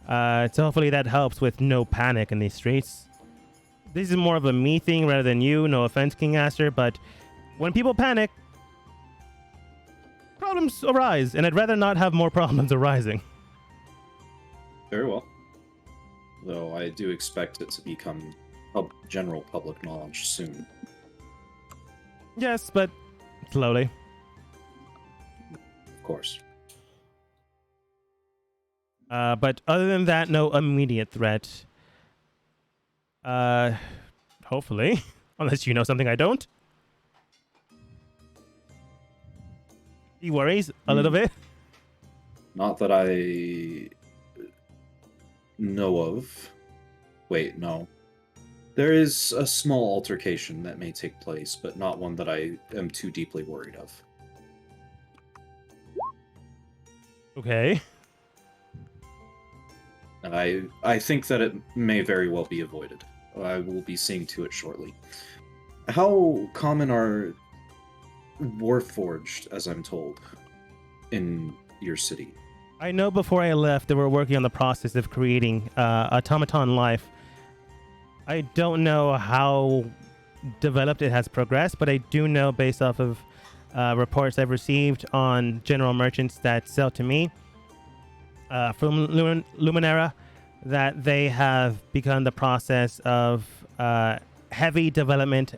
So hopefully that helps with no panic in these streets. This is more of a me thing rather than you. No offense, King Aster, but when people panic, problems arise, and I'd rather not have more problems arising. Very well. Though I do expect it to become general public knowledge soon. Yes, but slowly. Of course. But other than that, no immediate threat. Hopefully. Unless you know something I don't. He worries a little bit. Not that I know of. Wait, no. There is a small altercation that may take place, but not one that I am too deeply worried of. Okay. And I think that it may very well be avoided. I will be seeing to it shortly. How common are Warforged, as I'm told, in your city? I know before I left, they were working on the process of creating automaton life. I don't know how developed it has progressed, but I do know based off of reports I've received on general merchants that sell to me from Luminera, that they have begun the process of heavy development,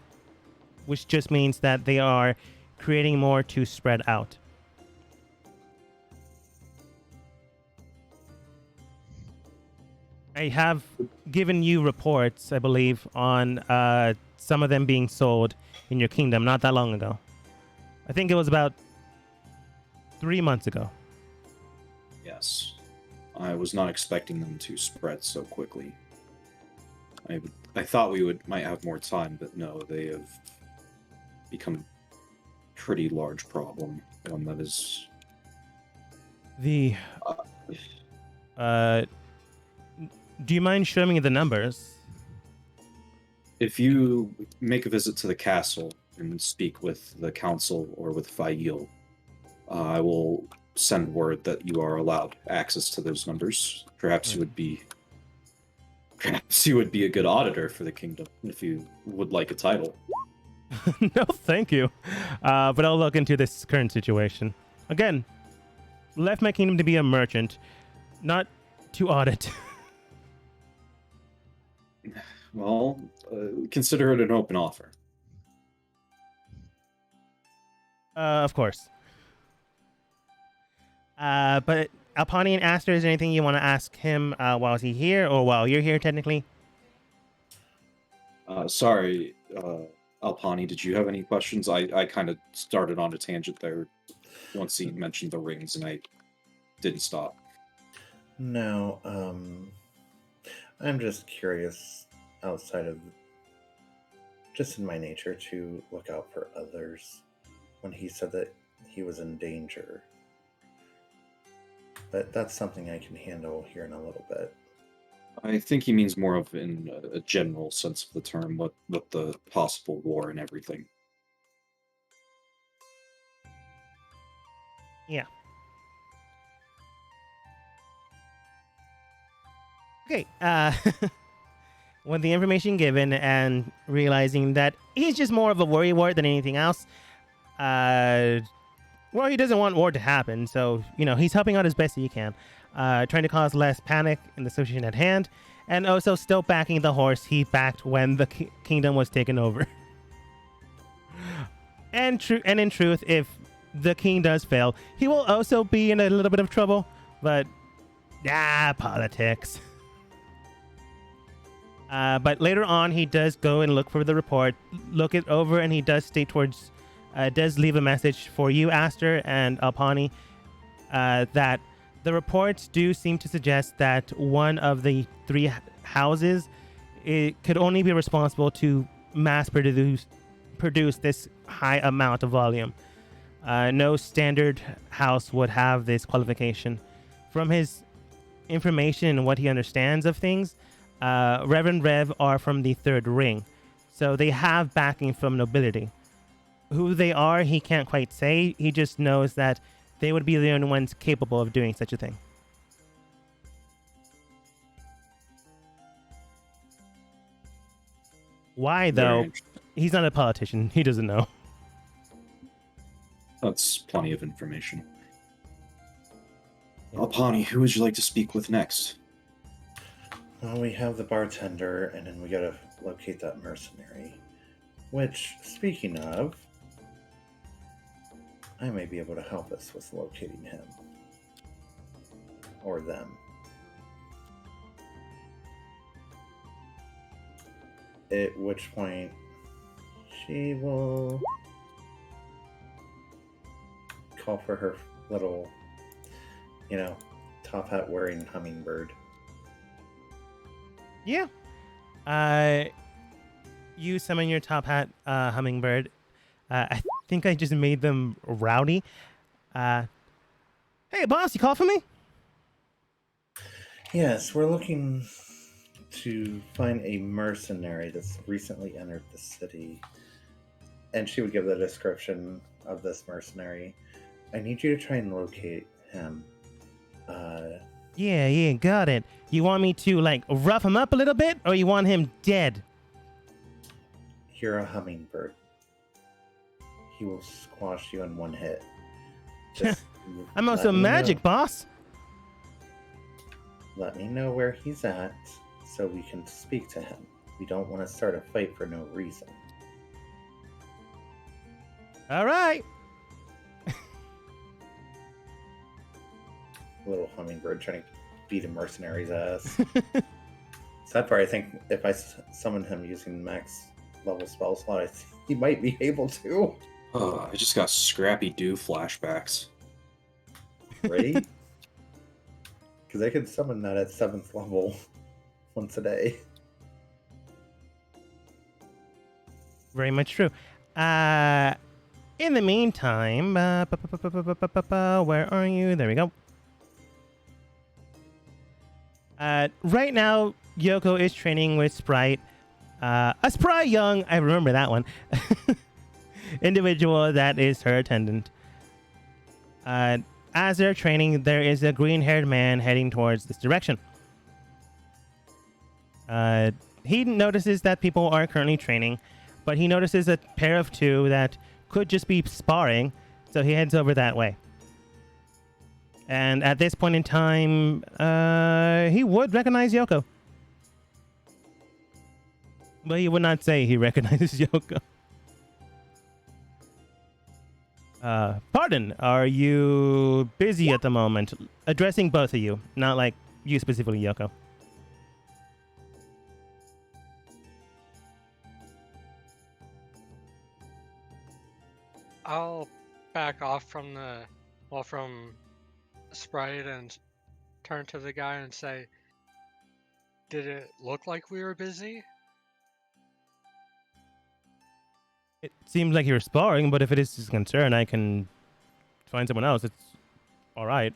which just means that they are creating more to spread out. I have given you reports, I believe, on some of them being sold in your kingdom not that long ago. I think it was about 3 months ago. Yes. I was not expecting them to spread so quickly. I thought we might have more time, but no, they have become a pretty large problem. One that is... The... do you mind showing me the numbers? If you make a visit to the castle and speak with the council or with Fail, I will send word that you are allowed access to those numbers. Perhaps you would be a good auditor for the kingdom if you would like a title. No, thank you. But I'll look into this current situation. Again, left my kingdom to be a merchant, not to audit. Well, consider it an open offer. Of course. But Alpani and Aster, is there anything you want to ask him while he's here, or while you're here, technically? Sorry, Alpani, did you have any questions? I kind of started on a tangent there once he mentioned the rings, and I didn't stop. No, I'm just curious, outside of just in my nature, to look out for others when he said that he was in danger. But that's something I can handle here in a little bit. I think he means more of in a general sense of the term, with the possible war and everything. Yeah. Okay. With the information given and realizing that he's just more of a worrywart than anything else, well, he doesn't want war to happen, so, he's helping out as best he can, trying to cause less panic in the situation at hand, and also still backing the horse he backed when the kingdom was taken over. And in truth, if the king does fail, he will also be in a little bit of trouble, but, politics. But later on, he does go and look for the report, look it over, and he does state does leave a message for you, Aster and Alpani, that the reports do seem to suggest that one of the three houses could only be responsible to mass produce this high amount of volume. No standard house would have this qualification. From his information and what he understands of things, Reverend Rev are from the third ring, so they have backing from nobility. Who they are, he can't quite say. He just knows that they would be the only ones capable of doing such a thing. Why, though? He's not a politician. He doesn't know. That's plenty of information. Alpani, who would you like to speak with next? Well, we have the bartender, and then we gotta locate that mercenary. Which, speaking of, I may be able to help us with locating him. Or them. At which point, she will call for her little, top hat wearing hummingbird. Yeah. You summon your top hat hummingbird. I think I just made them rowdy. Hey, boss, you call for me? Yes, we're looking to find a mercenary that's recently entered the city. And she would give the description of this mercenary. I need you to try and locate him. Yeah, got it. You want me to, rough him up a little bit, or you want him dead? You're a hummingbird. He will squash you in one hit. Just I'm also magic, boss. Let me know where he's at so we can speak to him. We don't want to start a fight for no reason. All right. Little hummingbird trying to beat a mercenary's ass. Sad part, I think if I summon him using max level spell slot, he might be able to. Oh, I just got Scrappy Doo flashbacks. Right? Because I could summon that at 7th level once a day. Very much true. In the meantime, where are you? There we go. Right now, Yoko is training with Sprite. A spry young, I remember that one, individual that is her attendant. As they're training, there is a green-haired man heading towards this direction. He notices that people are currently training, but he notices a pair of two that could just be sparring, so he heads over that way. And at this point in time, he would recognize Yoko. But he would not say he recognizes Yoko. Pardon, are you busy at the moment? Addressing both of you, not like you specifically, Yoko. I'll back off from from Sprite and turn to the guy and say, "Did it look like we were busy?" It seems like you're sparring, but if it is his concern, I can find someone else. It's all right.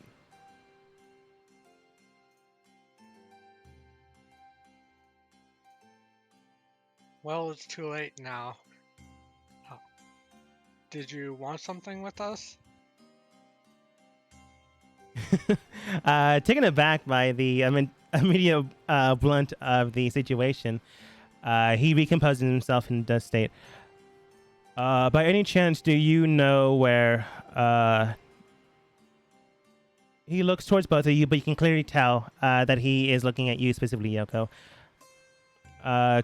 Well, it's too late now. Did you want something with us? Taken aback by the immediate blunt of the situation, he recomposes himself and does state, by any chance, do you know where... He looks towards both of you, but you can clearly tell that he is looking at you specifically, Yoko.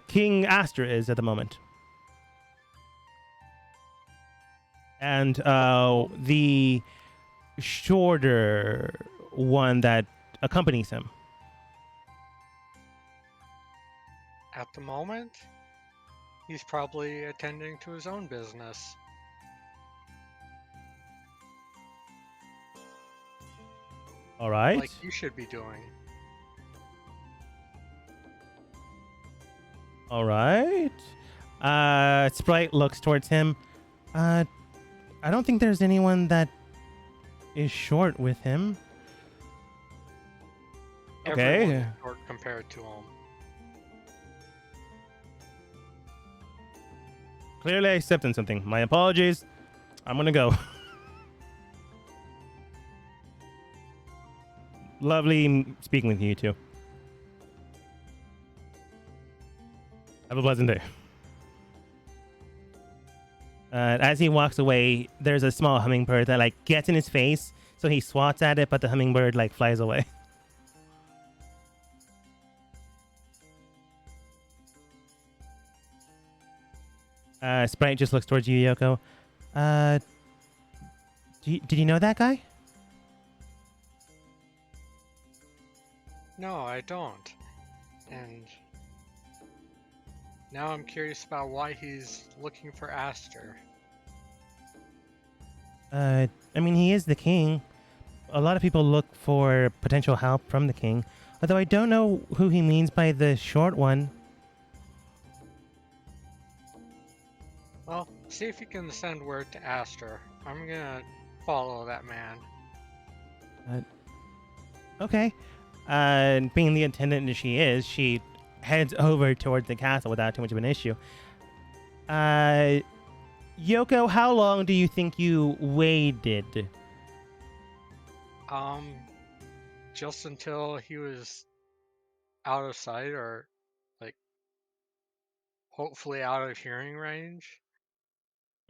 King Aster is at the moment. And the shorter one that accompanies him. At the moment, he's probably attending to his own business. All right. Like you should be doing. All right. Sprite looks towards him. I don't think there's anyone that is short with him. Okay. Everyone is short compared to him. Clearly I stepped in something. My apologies. I'm gonna go. Lovely speaking with you two. Have a pleasant day. As he walks away, there's a small hummingbird that like gets in his face, so he swats at it, but the hummingbird like flies away. Sprite just looks towards you, Yoko. Did you know that guy? No, I don't. And now I'm curious about why he's looking for Aster. I mean, he is the king. A lot of people look for potential help from the king, although I don't know who he means by the short one. Well, see if you can send word to Aster. I'm gonna follow that man. Okay. Being the attendant that she is, she heads over towards the castle without too much of an issue. Yoko, how long do you think you waited? Just until he was out of sight or, like, hopefully out of hearing range.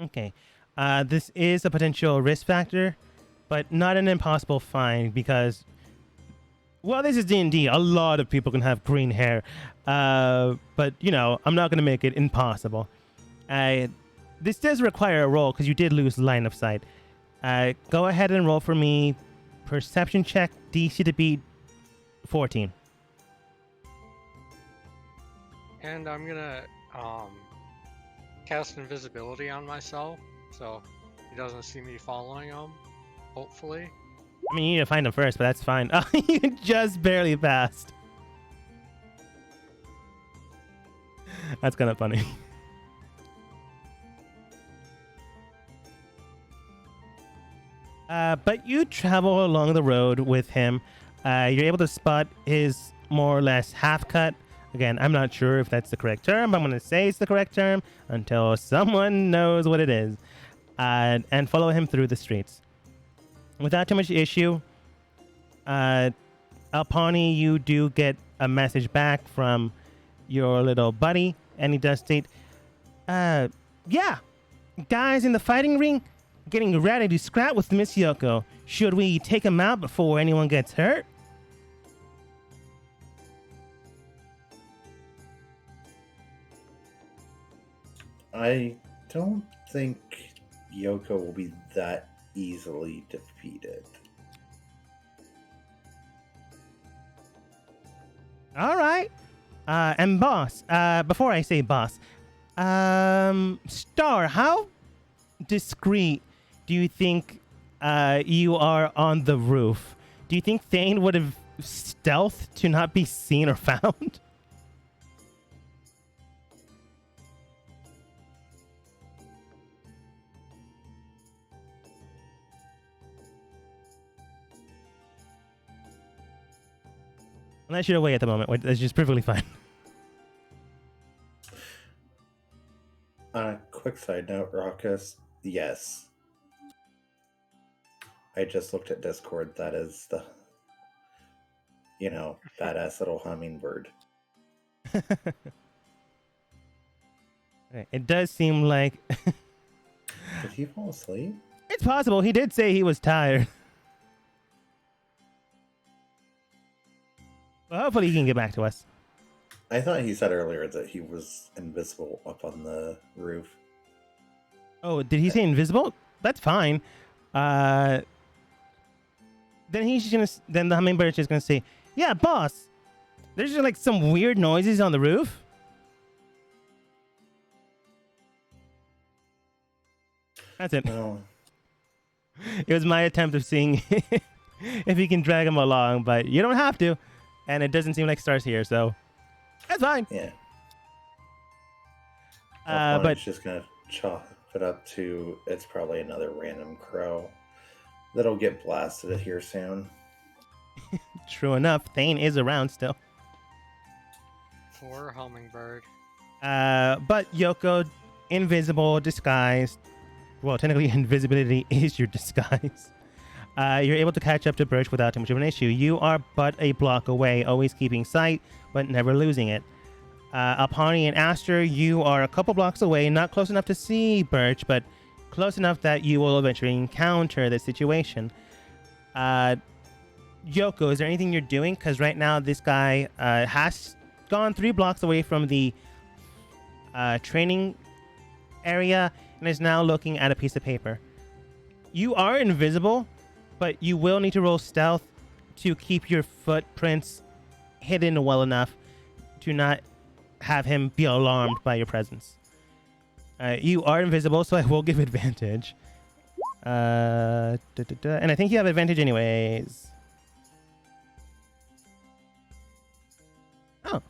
Okay. This is a potential risk factor, but not an impossible find because, well, this is D&D. A lot of people can have green hair. But, you know, I'm not going to make it impossible. This does require a roll because you did lose line of sight. Go ahead and roll for me. Perception check, DC to beat 14. And I'm gonna cast invisibility on myself, so he doesn't see me following him, hopefully. I mean, you need to find him first, but that's fine. Oh, you just barely passed. That's kind of funny. But you travel along the road with him. You're able to spot his more or less half-cut Again, I'm not sure if that's the correct term. I'm going to say it's the correct term until someone knows what it is. And follow him through the streets. Without too much issue, Alpani, you do get a message back from your little buddy, and he does state, yeah, guys in the fighting ring getting ready to scrap with Miss Yoko. Should we take him out before anyone gets hurt? I don't think Yoko will be that easily defeated. All right. And boss, before I say boss, Star, how discreet do you think you are on the roof? Do you think Thane would have stealthed to not be seen or found? Unless you're away at the moment, that's just perfectly fine. On a quick side note, Raucus, yes. I just looked at Discord. That is the, badass little hummingbird. It does seem like Did he fall asleep? it's possible. He did say he was tired. Well, hopefully he can get back to us. I thought he said earlier that he was invisible up on the roof. Oh, did he say invisible? That's fine. Then then the hummingbird's just gonna say, "Yeah, boss. There's just like some weird noises on the roof." That's it. No. It was my attempt of seeing if he can drag him along, but you don't have to, and it doesn't seem like Star's here, so that's fine. Yeah. But just gonna chop it up to it's probably another random crow that'll get blasted here soon. true enough, Thane is around still. Poor hummingbird. But Yoko, invisible, disguised. Well, technically, invisibility is your disguise. You're able to catch up to Birch without too much of an issue. You are but a block away, always keeping sight, but never losing it. Alpani and Aster, you are a couple blocks away, not close enough to see Birch, but close enough that you will eventually encounter the situation. Yoko, is there anything you're doing? Because right now, this guy has gone 3 blocks away from the training area and is now looking at a piece of paper. You are invisible, but you will need to roll stealth to keep your footprints hidden well enough to not have him be alarmed by your presence. You are invisible, so I will give advantage. And I think you have advantage anyways. Oh.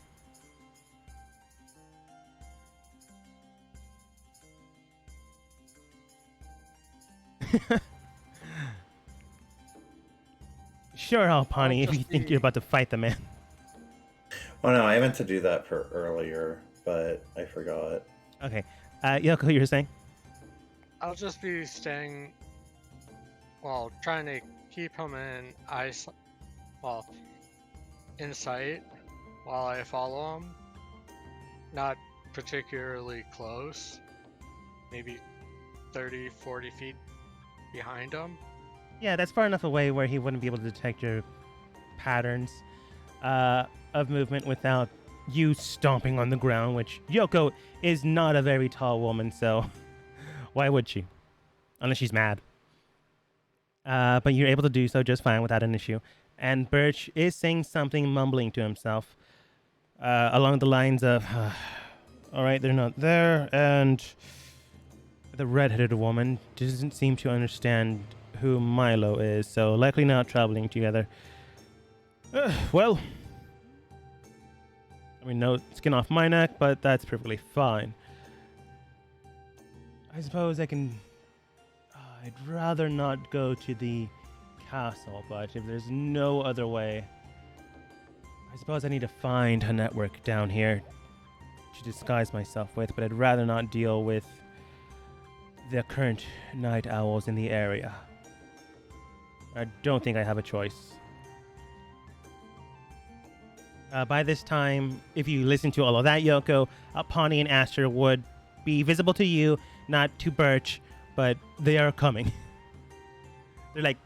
Sure, Alpani, if you think you're about to fight the man. Oh no, I meant to do that for earlier, but I forgot. Okay. Yoko, you were saying? I'll just be staying, trying to keep him in sight while I follow him. Not particularly close, maybe 30, 40 feet behind him. Yeah, that's far enough away where he wouldn't be able to detect your patterns of movement without you stomping on the ground, which Yoko is not a very tall woman, so why would she? Unless she's mad. But you're able to do so just fine without an issue. And Birch is saying something, mumbling to himself, along the lines of, all right, they're not there, and the red-headed woman doesn't seem to understand who Milo is, so likely not traveling together. Well, I mean, no skin off my neck, but that's perfectly fine. I suppose I can... I'd rather not go to the castle, but if there's no other way, I suppose I need to find a network down here to disguise myself with, but I'd rather not deal with the current night owls in the area. I don't think I have a choice. By this time, if you listen to all of that, Yoko, Pawnee and Aster would be visible to you, not to Birch, but they are coming. They're like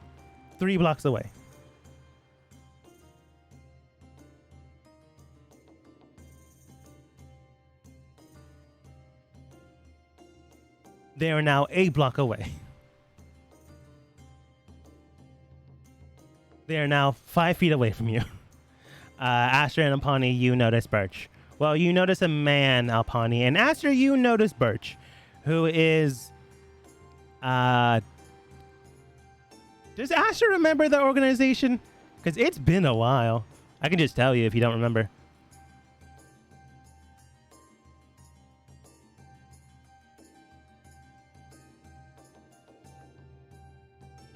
3 blocks away. They are now a block away. They are now 5 feet away from you. Aster and Alpani, you notice Birch. Well, you notice a man, Alpani, and Aster, you notice Birch, who is... Does Aster remember the organization? Because it's been a while. I can just tell you if you don't remember.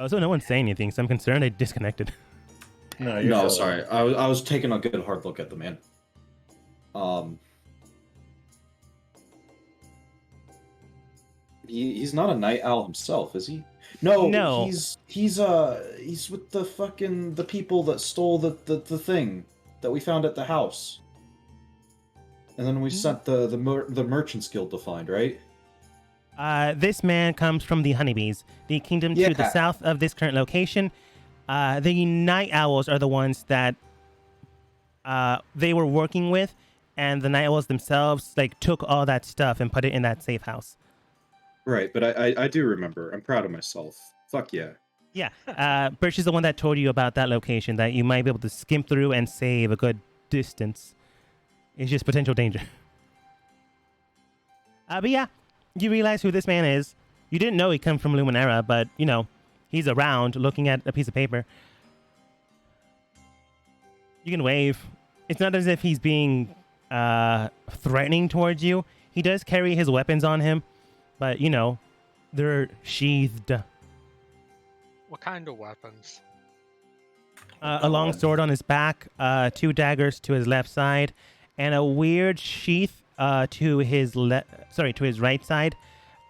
Oh, so no one's saying anything, so I'm concerned I disconnected. No, you're No, still- sorry. I was taking a good hard look at the man. He's not a night owl himself, is he? No, No. he's with the people that stole the thing that we found at the house. And then we sent the Merchants Guild to find, right? This man comes from the Honeybees, the kingdom to the Yeah. south of this current location. The night owls are the ones that they were working with, and the night owls themselves like took all that stuff and put it in that safe house. Right, but I do remember. I'm proud of myself. Fuck yeah. Yeah, Birch is the one that told you about that location, that you might be able to skim through and save a good distance. It's just potential danger. But yeah, you realize who this man is. You didn't know he come from Luminera, but, you know, he's around looking at a piece of paper. You can wave. It's not as if he's being threatening towards you. He does carry his weapons on him, but, you know, they're sheathed. What kind of weapons? A long sword on his back, 2 daggers to his left side, and a weird sheath to his right side,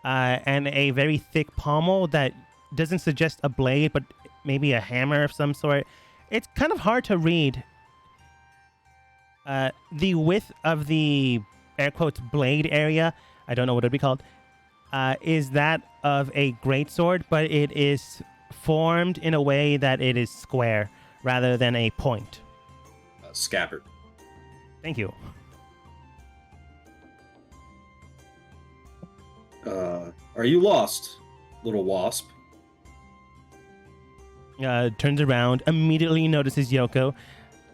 and a very thick pommel that doesn't suggest a blade, but maybe a hammer of some sort. It's kind of hard to read. The width of the air quotes blade area, I don't know what it'd be called, is that of a greatsword, but it is formed in a way that it is square rather than a point. Scabbard. Thank you. Are you lost, little wasp? Turns around, immediately notices Yoko,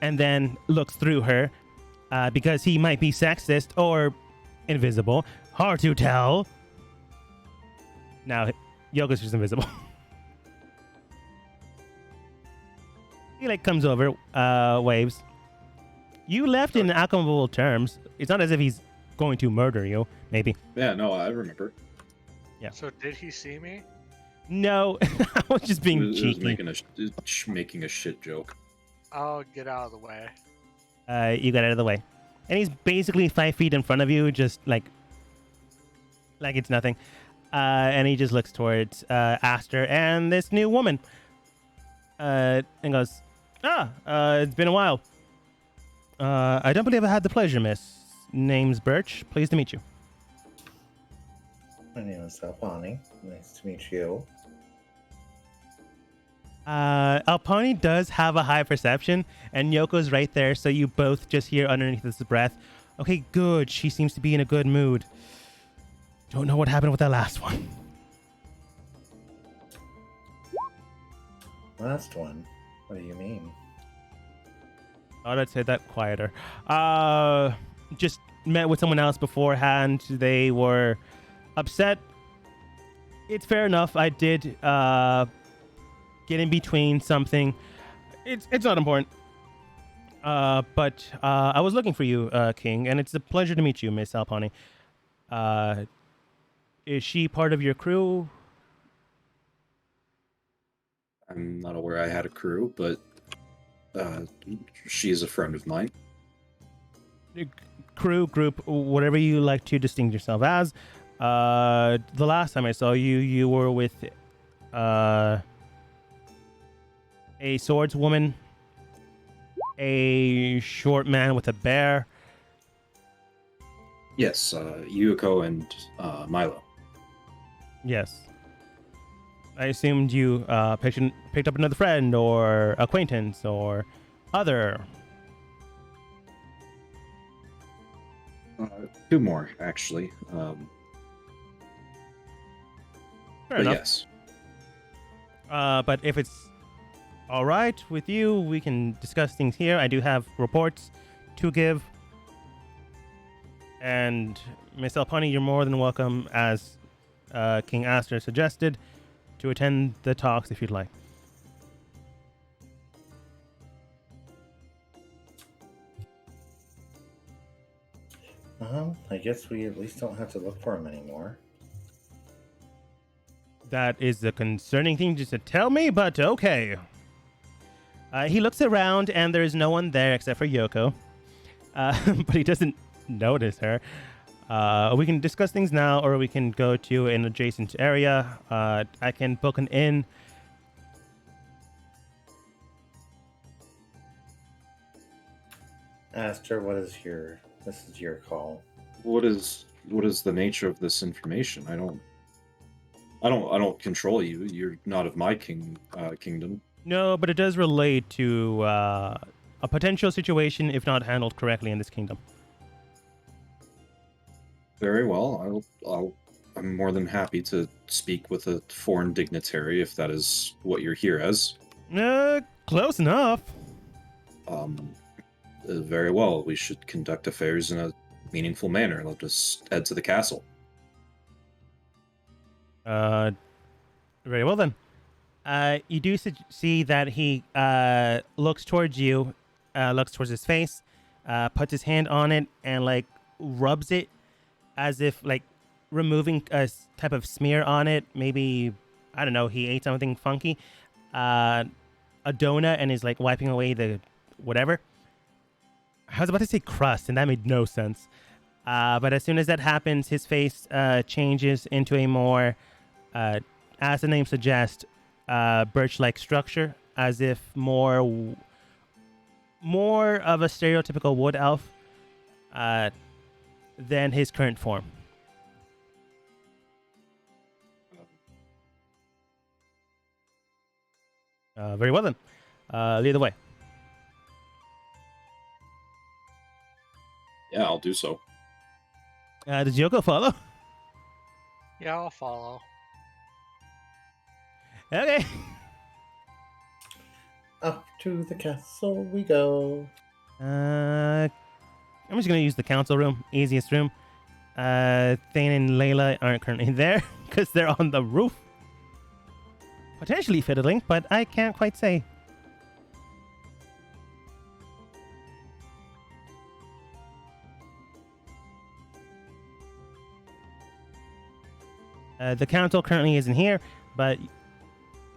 and then looks through her because he might be sexist or invisible. Hard to tell. Now, Yoko's just invisible. He like comes over, waves. You left in amicable terms. It's not as if he's going to murder you. Maybe. Yeah, no, I remember. Yeah. So did he see me? No, I was just being It was cheeky. making a shit joke. I'll get out of the way. You got out of the way, and he's basically 5 feet in front of you, just like it's nothing. And he just looks towards Aster and this new woman, and goes, it's been a while. I don't believe I had the pleasure, miss. Name's Birch. Pleased to meet you. My name is Alpani. Nice to meet you. Alpani does have a high perception, and Yoko's right there, so you both just hear underneath his breath, okay, good, she seems to be in a good mood. Don't know what happened with that last one. Last one? What do you mean? Thought I'd say that quieter. Just met with someone else beforehand. They were upset. It's fair enough. I did get in between something. It's not important. But I was looking for you, King, and it's a pleasure to meet you, Miss Alpani. Is she part of your crew? I'm not aware I had a crew, but She is a friend of mine. Crew, group, whatever you like to distinguish yourself as. The last time I saw you, you were with a swordswoman, a short man with a bear. Yes, Yuko and Milo. Yes. I assumed you picked up another friend or acquaintance or other. Two more, actually. Fair But enough. yes. But if it's all right with you, we can discuss things here. I do have reports to give. And Miss Alpani, you're more than welcome, as King Aster suggested, to attend the talks if you'd like. Well, I guess we at least don't have to look for him anymore. That is a concerning thing just to tell me, but okay. He looks around, and there is no one there except for Yoko. But he doesn't notice her. We can discuss things now, or we can go to an adjacent area. I can book an inn. Aster, this is your call. What is the nature of this information? I don't control you. You're not of my kingdom. No, but it does relate to a potential situation if not handled correctly in this kingdom. Very well. I'm more than happy to speak with a foreign dignitary if that is what you're here as. Close enough. Very well. We should conduct affairs in a meaningful manner. Let us head to the castle. Very well then. You do see that he looks towards you, looks towards his face, puts his hand on it, and like rubs it as if like removing a type of smear on it. Maybe, I don't know, he ate something funky, a donut, and is like wiping away the whatever. I was about to say crust, and that made no sense. But as soon as that happens, his face changes into a more, as the name suggests, birch-like structure, as if more of a stereotypical wood elf than his current form. Very well then. Lead the way. Yeah, I'll do so. Does Yoko follow? Yeah, I'll follow. Okay. Up to the castle we go. I'm just gonna use the council room, easiest room. Thane and Layla aren't currently there because they're on the roof. Potentially fiddling, but I can't quite say. The council currently isn't here, but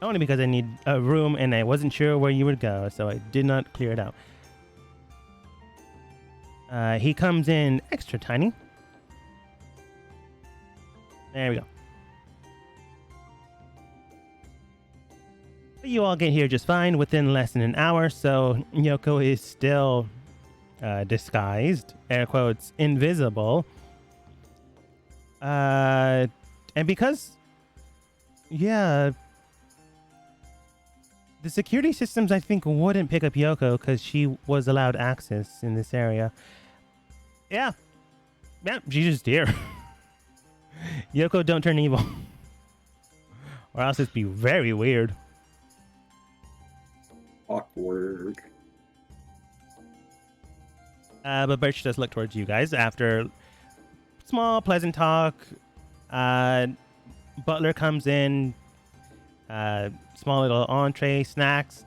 only because I need a room and I wasn't sure where you would go, so I did not clear it out. He comes in extra tiny. There we go. You all get here just fine within less than an hour, so Yoko is still disguised, air quotes, invisible. And because, yeah, the security systems, I think, wouldn't pick up Yoko because she was allowed access in this area. Yeah, she's just here. Yoko, don't turn evil. Or else it'd be very weird. Awkward. But Birch does look towards you guys after small, pleasant talk. Butler comes in, small little entree, snacks,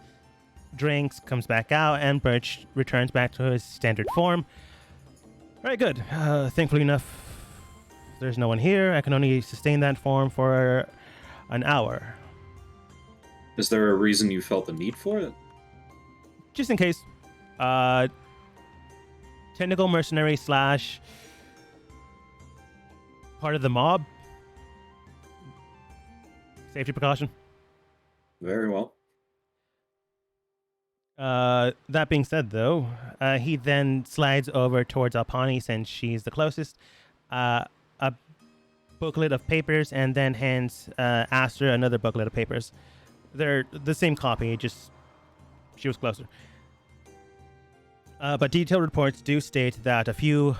drinks, comes back out, and Birch returns back to his standard form. Very good. Thankfully enough, there's no one here. I can only sustain that form for an hour. Is there a reason you felt the need for it? just in case, technical mercenary slash part of the mob. Safety precaution. Very well. That being said, though, he then slides over towards Alpani since she's the closest. A booklet of papers, and then hands Aster another booklet of papers. They're the same copy, just she was closer. But detailed reports do state that a few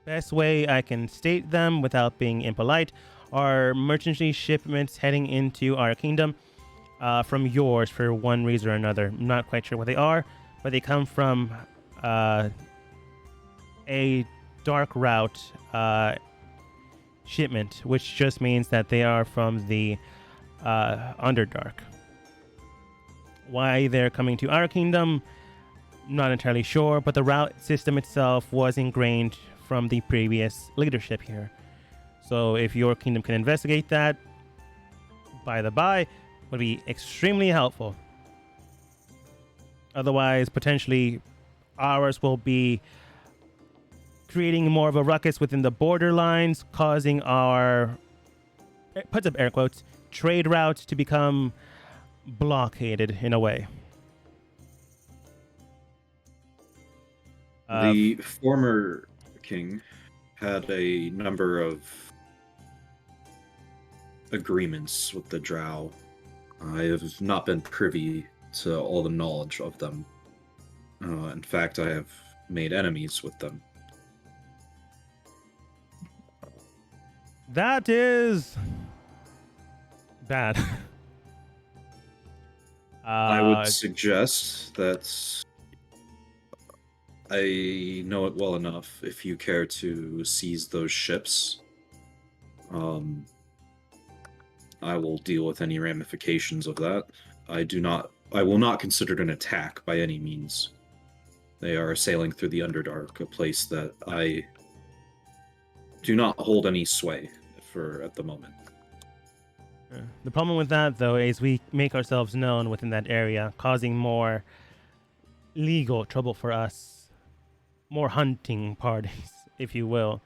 best way I can state them without being impolite are merchantry shipments heading into our kingdom from yours for one reason or another. I'm not quite sure what they are, but they come from a dark route shipment, which just means that they are from the Underdark. Why they're coming to our kingdom, not entirely sure, but the route system itself was ingrained from the previous leadership here. So if your kingdom can investigate that, by the by, would be extremely helpful. Otherwise, potentially, ours will be creating more of a ruckus within the borderlines, causing our, puts up air quotes, trade routes to become blockaded in a way. The former king had a number of agreements with the Drow. I have not been privy to all the knowledge of them. In fact, I have made enemies with them. That is bad. I would suggest that I know it well enough. If you care to seize those ships, I will deal with any ramifications of that. I will not consider it an attack by any means. They are sailing through the Underdark, a place that I do not hold any sway for at the moment. The problem with that, though, is we make ourselves known within that area, causing more legal trouble for us. More hunting parties, if you will.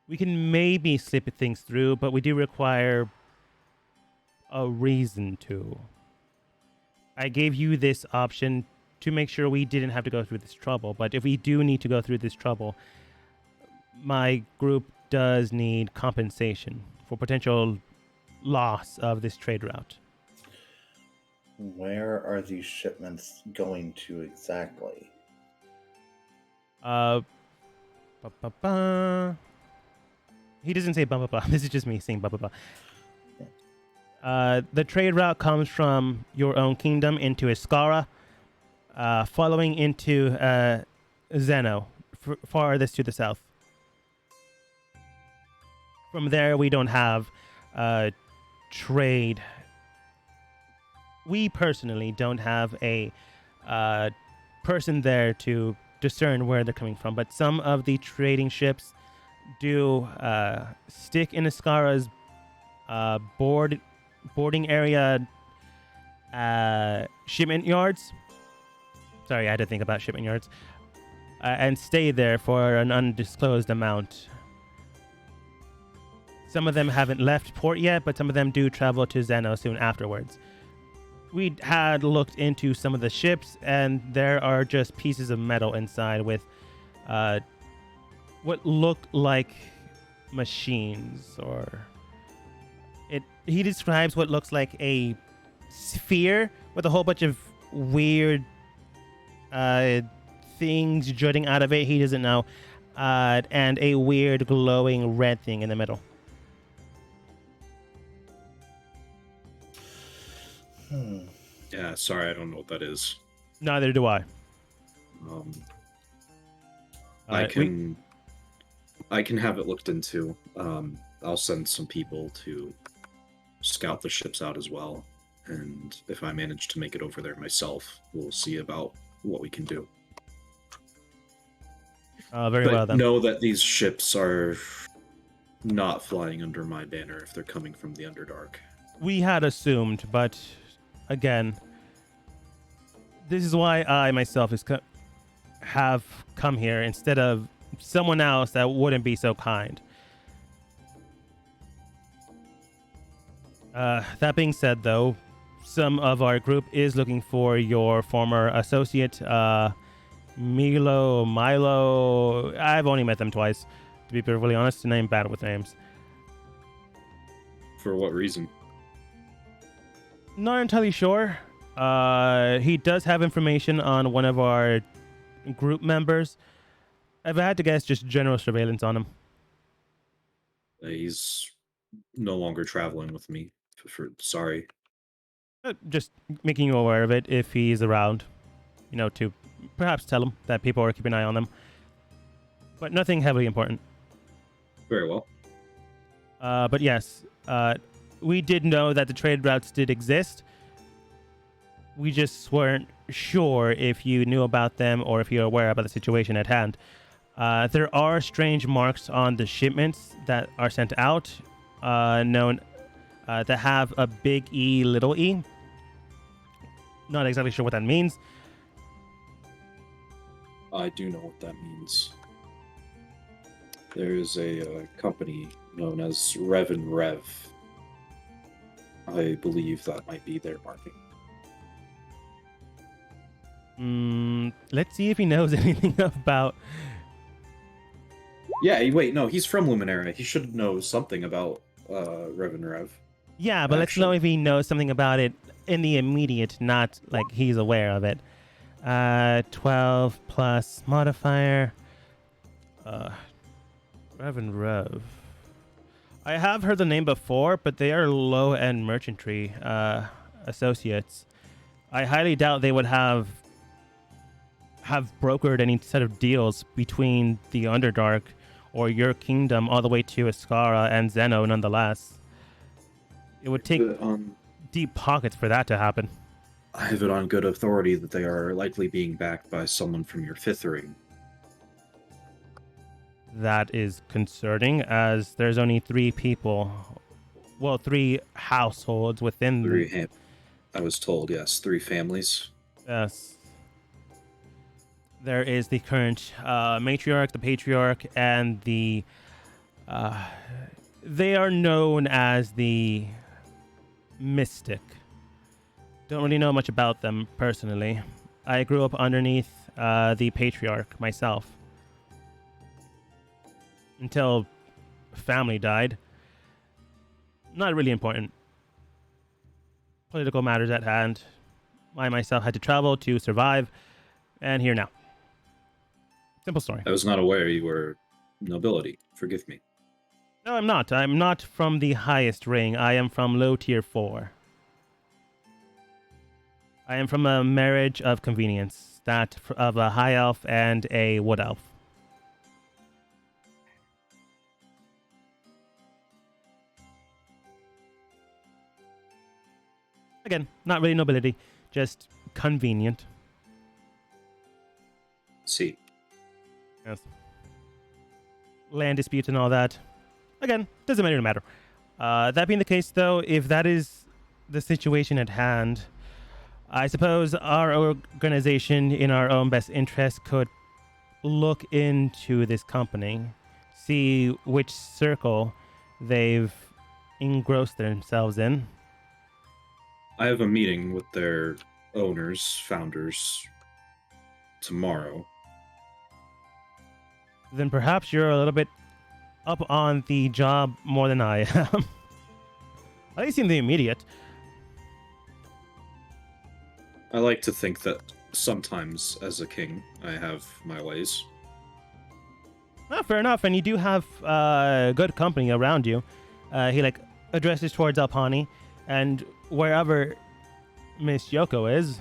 We can maybe slip things through, but we do require a reason to. I gave you this option to make sure we didn't have to go through this trouble, but if we do need to go through this trouble, my group does need compensation for potential loss of this trade route. Where are these shipments going to exactly? He doesn't say blah blah blah. This is just me saying blah blah blah. The trade route comes from your own kingdom into Iskara, following into Zeno, farthest to the south. From there, we don't have trade. We personally don't have a person there to discern where they're coming from, but some of the trading ships do stick in Iskara's boarding area shipment yards. Sorry, I had to think about shipment yards. And stay there for an undisclosed amount. Some of them haven't left port yet, but some of them do travel to Zeno soon afterwards. We had looked into some of the ships, and there are just pieces of metal inside with what look like machines, or he describes what looks like a sphere with a whole bunch of weird things jutting out of it. He doesn't know, and a weird glowing red thing in the middle. Yeah, sorry, I don't know what that is. Neither do I. I can have it looked into. I'll send some people to scout the ships out as well, and if I manage to make it over there myself, we'll see about what we can do. Very well then. Know that these ships are not flying under my banner if they're coming from the Underdark. We had assumed, but again, this is why I myself have come here instead of someone else that wouldn't be so kind. That being said, though, some of our group is looking for your former associate, Milo. I've only met them twice, to be perfectly honest, and I'm bad with names. For what reason? Not entirely sure. He does have information on one of our group members. If I had to guess, just general surveillance on him. He's no longer traveling with me. Sorry. Just making you aware of it if he's around, to perhaps tell him that people are keeping an eye on them. But nothing heavily important. Very well. But yes, we did know that the trade routes did exist. We just weren't sure if you knew about them or if you're aware about the situation at hand. There are strange marks on the shipments that are sent out, known that have a big E, little e. Not exactly sure what that means. I do know what that means. There is a company known as Rev and Rev. I believe that might be their marking. Let's see if he knows anything about... Yeah, wait, no, he's from Luminaria. He should know something about Rev and Rev. Yeah, but let's know Actually. if he knows something about it in the immediate, not like he's aware of it. 12 plus modifier. Rev and Rev. I have heard the name before, but they are low-end merchantry associates. I highly doubt they would have brokered any set of deals between the Underdark or your kingdom all the way to Ascara and Zeno, nonetheless. It would take deep pockets for that to happen. I have it on good authority that they are likely being backed by someone from your fifth ring. That is concerning, as there's only 3 people. Well, 3 households within... I was told, yes, 3 families. Yes. There is the current matriarch, the patriarch, and the... they are known as the Mystic. Don't really know much about them personally. I grew up underneath the patriarch myself. Until family died. Not really important. Political matters at hand. I myself had to travel to survive, and here now. Simple story. I was not aware you were nobility. Forgive me. No, I'm not. I'm not from the highest ring. I am from low tier 4. I am from a marriage of convenience. That of a high elf and a wood elf. Again, not really nobility, just convenient. See. Yes. Land disputes and all that. Again, doesn't really matter. That being the case, though, if that is the situation at hand, I suppose our organization, in our own best interest, could look into this company, see which circle they've engrossed themselves in. I have a meeting with their owners, founders, tomorrow. Then perhaps you're a little bit up on the job more than I am. At least in the immediate. I like to think that sometimes, as a king, I have my ways. Fair enough, and you do have good company around you. He addresses towards Alpani, and wherever Miss Yoko is,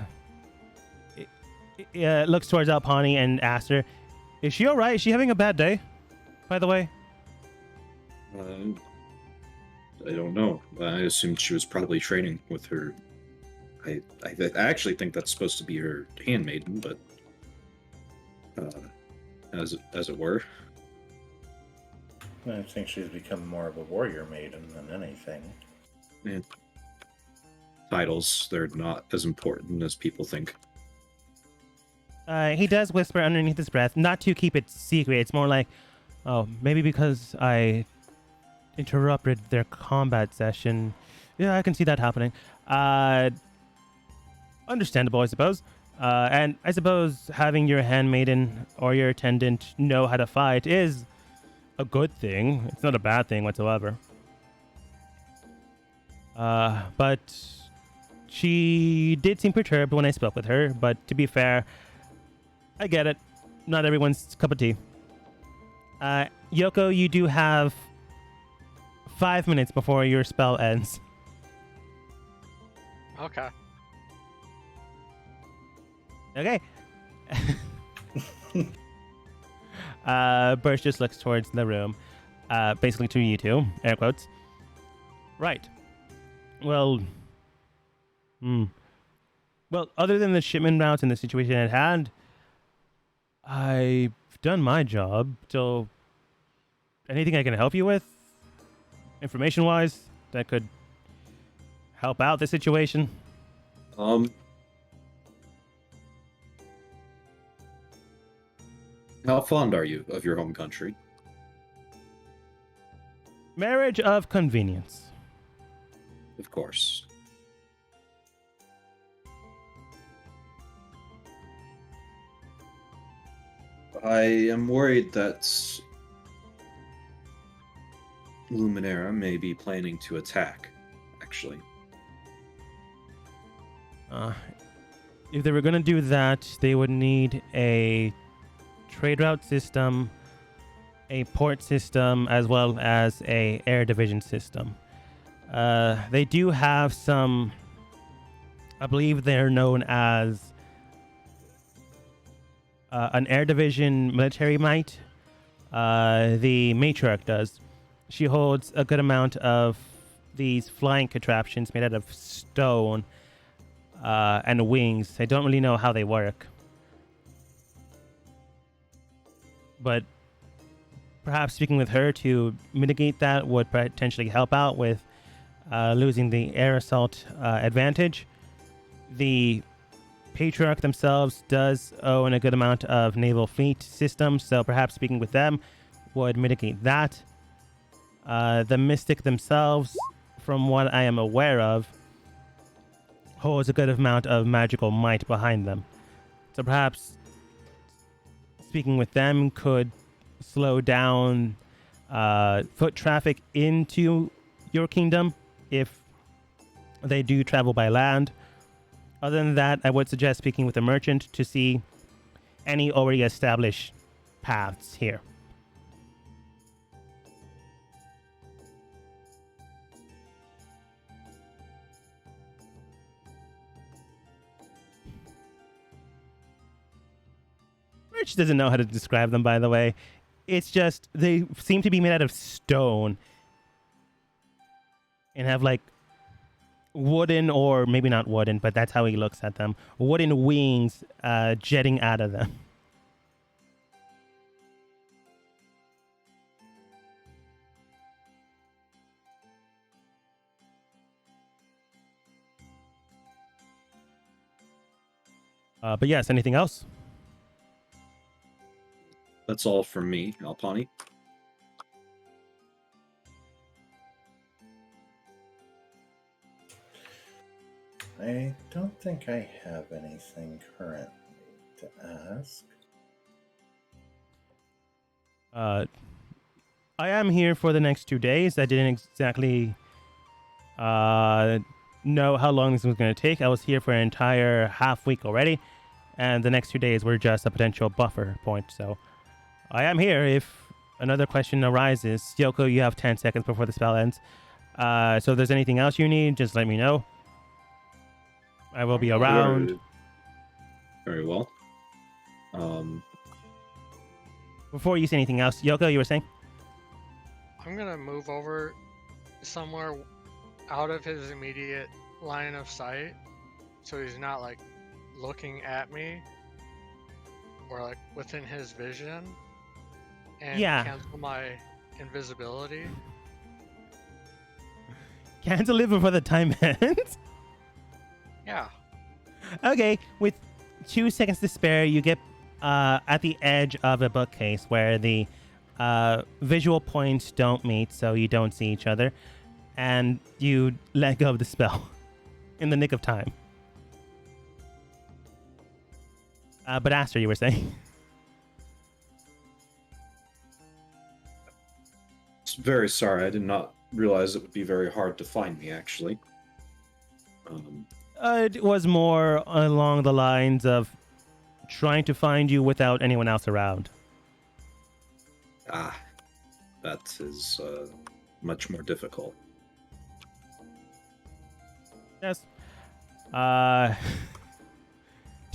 looks towards Alpani and asks her, "Is she all right? Is she having a bad day? By the way." I don't know. I assumed she was probably training with her. I actually think that's supposed to be her handmaiden, but as it were. I think she's become more of a warrior maiden than anything. Yeah. titles. They're not as important as people think. He does whisper underneath his breath, not to keep it secret. It's more like, oh, maybe because I interrupted their combat session. Yeah, I can see that happening. Understandable, I suppose. And I suppose having your handmaiden or your attendant know how to fight is a good thing. It's not a bad thing whatsoever. But she did seem perturbed when I spoke with her. But to be fair, I get it. Not everyone's cup of tea. Yoko, you do have 5 minutes before your spell ends. Okay. Okay. Burst just looks towards the room. Basically to you two. Air quotes. Right. Well... Well, other than the shipment routes and the situation at hand, I've done my job, so... Anything I can help you with? Information-wise? That could help out the situation? How fond are you of your home country? Marriage of convenience. Of course. I am worried that Luminera may be planning to attack, actually. If they were going to do that, they would need a trade route system, a port system, as well as a air division system. They do have some, I believe they're known as an air division military might. The matriarch does. She holds a good amount of these flying contraptions made out of stone and wings. I don't really know how they work. But perhaps speaking with her to mitigate that would potentially help out with losing the air assault advantage. The Patriarch themselves does own a good amount of naval fleet systems, so perhaps speaking with them would mitigate that. The Mystic themselves, from what I am aware of, holds a good amount of magical might behind them. So perhaps speaking with them could slow down foot traffic into your kingdom if they do travel by land. Other than that, I would suggest speaking with a merchant to see any already established paths here. Rich doesn't know how to describe them, by the way. It's just, they seem to be made out of stone and have like wooden, or maybe not wooden, but that's how he looks at them, wooden wings jetting out of them. But yes, anything else? That's all from me, Alpani. I don't think I have anything currently to ask. I am here for the next 2 days. I didn't exactly know how long this was going to take. I was here for an entire half week already, and the next 2 days were just a potential buffer point. So I am here if another question arises. Yoko, you have 10 seconds before the spell ends. So if there's anything else you need, just let me know. I will be around. Very well. Before you say anything else, Yoko, you were saying? I'm gonna move over somewhere out of his immediate line of sight, so he's not like looking at me or like within his vision, and cancel my invisibility. Cancel it before the time ends? Yeah. Okay, with 2 seconds to spare, you get at the edge of a bookcase where the visual points don't meet, so you don't see each other, and you let go of the spell in the nick of time. But Aster, you were saying? Very sorry, I did not realize it would be very hard to find me, actually. It was more along the lines of trying to find you without anyone else around. That is much more difficult. Yes. To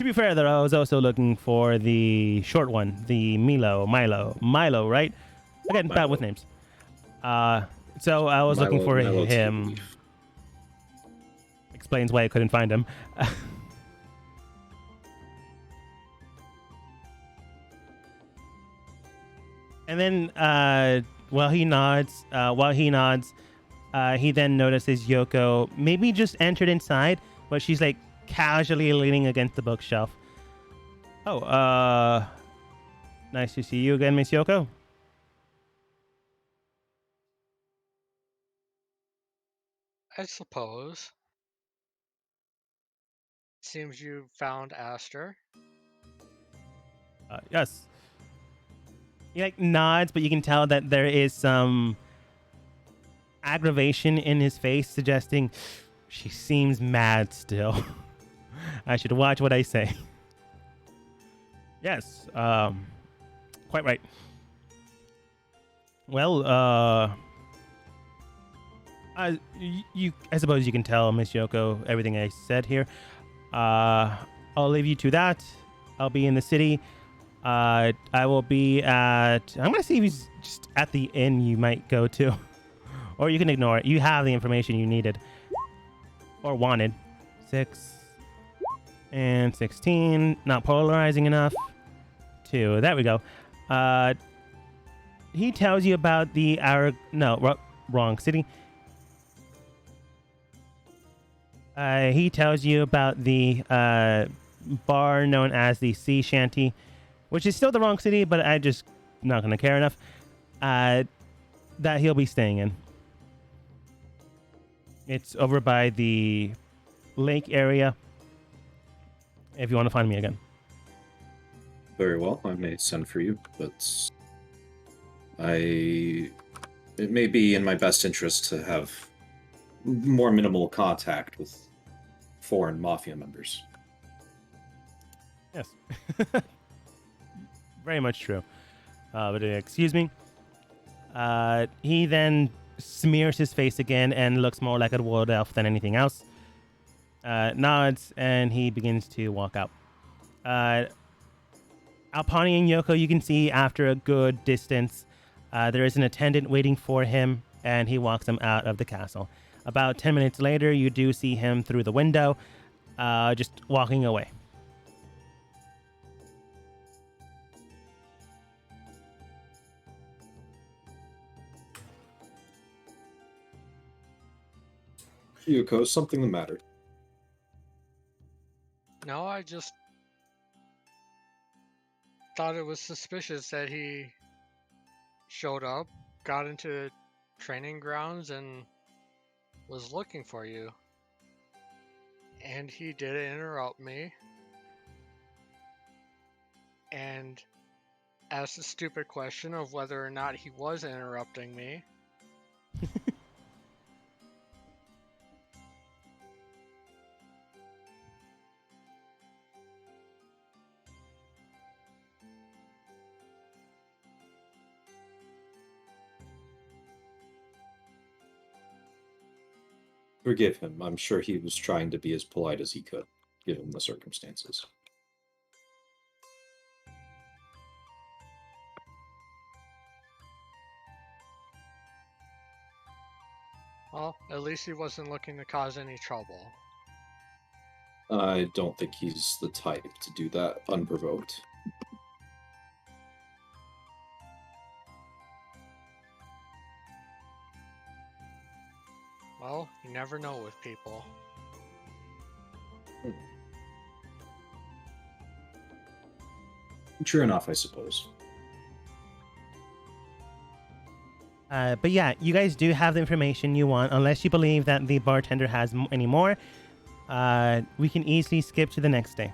be fair, though, I was also looking for the short one, the Milo, right? Again, bad with names. So I was looking for Milo tea him. leaf. Explains why I couldn't find him. And then, while he nods, he then notices Yoko maybe just entered inside, but she's like casually leaning against the bookshelf. Oh, nice to see you again, Miss Yoko. I suppose. Seems you found Aster. Yes. He like nods, but you can tell that there is some aggravation in his face, suggesting she seems mad still. I should watch what I say. Yes, quite right. Well, I suppose you can tell Miss Yoko everything I said here. I'll leave you to that. I'll be in the city. I will be at. I'm gonna see if he's just at the inn you might go to, or you can ignore it. You have the information you needed or wanted. 6 and 16, not polarizing enough. 2. There we go. He tells you about the wrong city. He tells you about the bar known as the Sea Shanty, which is still the wrong city, but I just not gonna care enough. That he'll be staying in. It's over by the lake area. If you want to find me again. Very well, I may send for you, but it may be in my best interest to have more minimal contact with foreign mafia members. Yes. Very much true. But excuse me. He then smears his face again and looks more like a wood elf than anything else. Nods, and he begins to walk out. Alpani and Yoko, you can see after a good distance, there is an attendant waiting for him, and he walks him out of the castle. About 10 minutes later, you do see him through the window, just walking away. Yuko, is something the matter? No, I just thought it was suspicious that he showed up, got into the training grounds, and was looking for you. And he did interrupt me and asked a stupid question of whether or not he was interrupting me. Forgive him. I'm sure he was trying to be as polite as he could, given the circumstances. Well, at least he wasn't looking to cause any trouble. I don't think he's the type to do that unprovoked. Well, you never know with people. True enough, I suppose. But yeah, you guys do have the information you want, unless you believe that the bartender has any more. We can easily skip to the next day.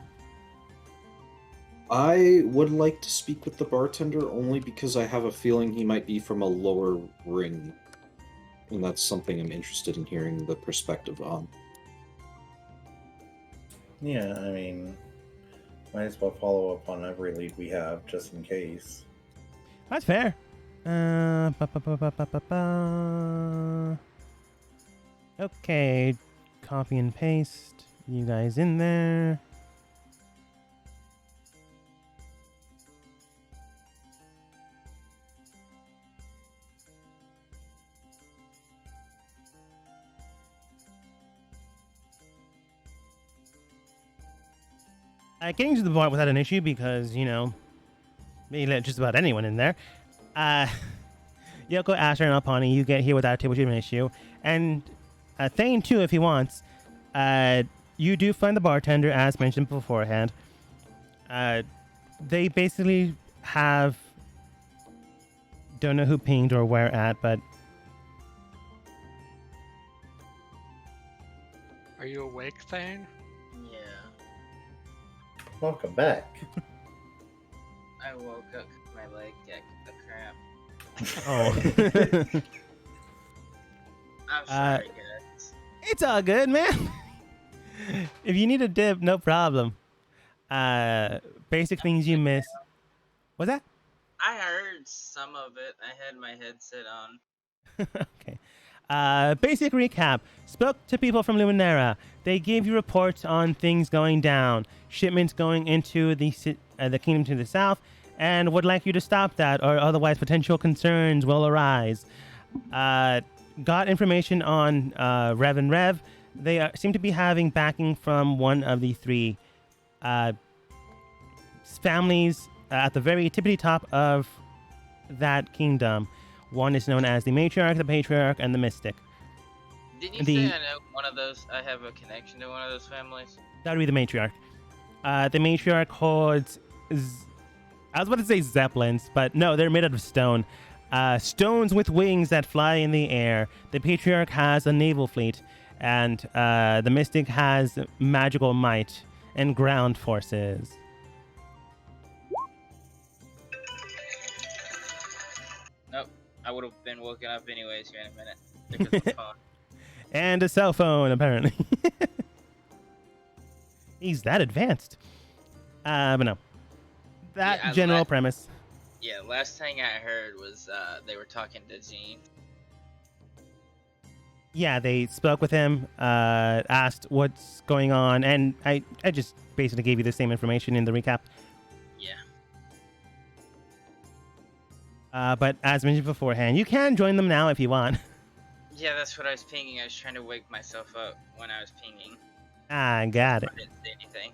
I would like to speak with the bartender only because I have a feeling he might be from a lower ring. And that's something I'm interested in hearing the perspective on. Yeah, I mean, might as well follow up on every lead we have just in case. That's fair. Ba, ba, ba, ba, ba, ba, ba. Okay, copy and paste you guys in there. Getting to the bar without an issue because, you know, they let just about anyone in there. Yoko, Asher, and Alpani, you get here without too much of an issue. And Thane, too, if he wants. You do find the bartender, as mentioned beforehand. They basically have... Don't know who pinged or where at, but... Are you awake, Thane? Yeah. Welcome back. I woke up 'cause my leg got a cramp. Oh. I'm sorry, guys. It's all good, man. If you need a dip, no problem. Basic things you miss. What's that? I heard some of it. I had my headset on. Okay. Basic recap. Spoke to people from Luminera. They gave you reports on things going down, shipments going into the kingdom to the south, and would like you to stop that, or otherwise potential concerns will arise. Got information on Rev and Rev. They seem to be having backing from one of the three families at the very tippity top of that kingdom. One is known as the Matriarch, the Patriarch, and the Mystic. Didn't you say I know one of those? I have a connection to one of those families? That would be the Matriarch. The Matriarch holds... I was about to say Zeppelins, but no, they're made out of stone. Stones with wings that fly in the air. The Patriarch has a naval fleet, and the Mystic has magical might and ground forces. Nope. I would have been woken up anyways here in a minute. Because of my phone. And a cell phone, apparently. He's that advanced. But no. That Yeah, general premise. Yeah, last thing I heard was they were talking to Jean. Yeah, they spoke with him, asked what's going on, and I just basically gave you the same information in the recap. Yeah. But as mentioned beforehand, you can join them now if you want. Yeah, that's what I was pinging. I was trying to wake myself up when I was pinging. I got it. I didn't say anything.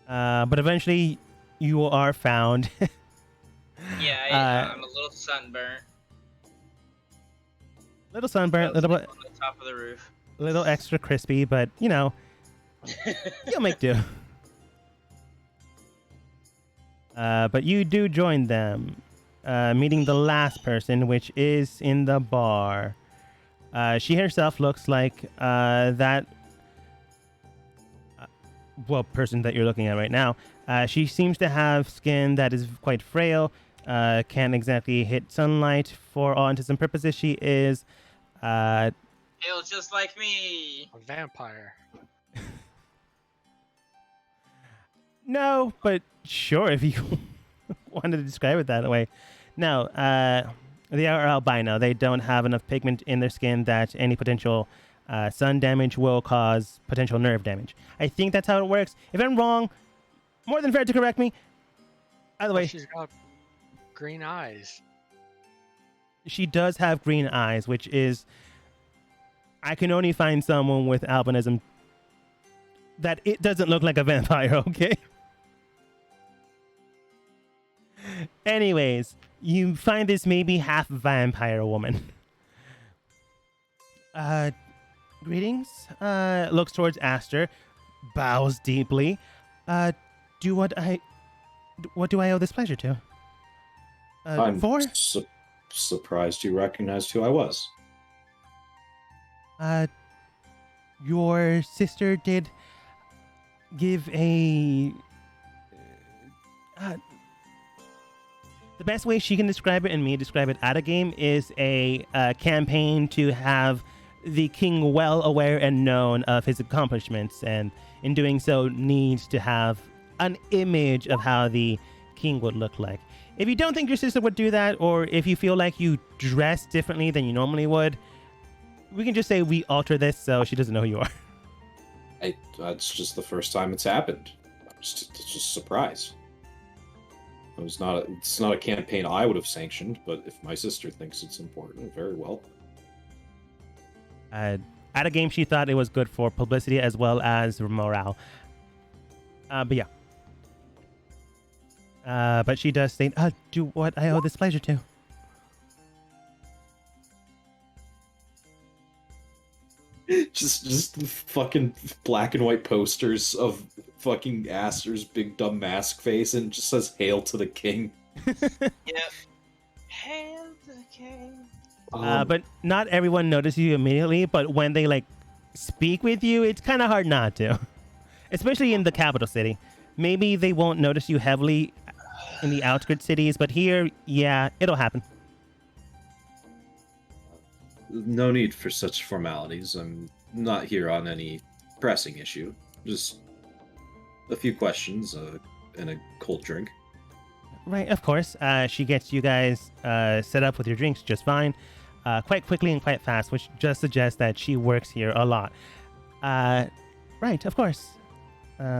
But eventually, you are found. Yeah, I'm a little sunburnt. Little sunburnt, little on the top of the roof. little extra crispy, but you know, you'll make do. But you do join them, meeting the last person, which is in the bar. She herself looks like that person that you're looking at right now. She seems to have skin that is quite frail, can't exactly hit sunlight for all intents and purposes. She is Feels just like me. A vampire. no, but sure, if you wanted to describe it that way. No, they are albino. They don't have enough pigment in their skin that any potential sun damage will cause potential nerve damage. I think that's how it works. If I'm wrong, more than fair to correct me. Either way, She's got green eyes. she does have green eyes, which is... I can only find someone with albinism that it doesn't look like a vampire, okay? Anyways, you find this maybe half vampire woman. Greetings. Looks towards Aster, bows deeply. Do what do I owe this pleasure to? I'm For? surprised you recognized who I was. Your sister did give a. The best way she can describe it and me describe it at a game is a campaign to have the king well aware and known of his accomplishments, and in doing so needs to have an image of how the king would look like. If you don't think your sister would do that, or if you feel like you dress differently than you normally would, we can just say we alter this so she doesn't know who you are. That's just the first time it's happened. It's just a surprise. It's not a campaign I would have sanctioned, but if my sister thinks it's important, very well. At a game, she thought it was good for publicity as well as morale. But yeah. But she does state, do what I owe this pleasure to. Just fucking black and white posters of fucking Aster's big dumb mask face, and it just says "Hail to the King." Yep. Hail to the king. But not everyone notices you immediately, but when they like speak with you, it's kind of hard not to. Especially in the capital city. Maybe they won't notice you heavily in the outskirts cities, but here, yeah, it'll happen. No need for such formalities. I'm not here on any pressing issue. Just a few questions and a cold drink. Right, of course. She gets you guys set up with your drinks just fine, quite quickly and quite fast, which just suggests that she works here a lot. Right, of course.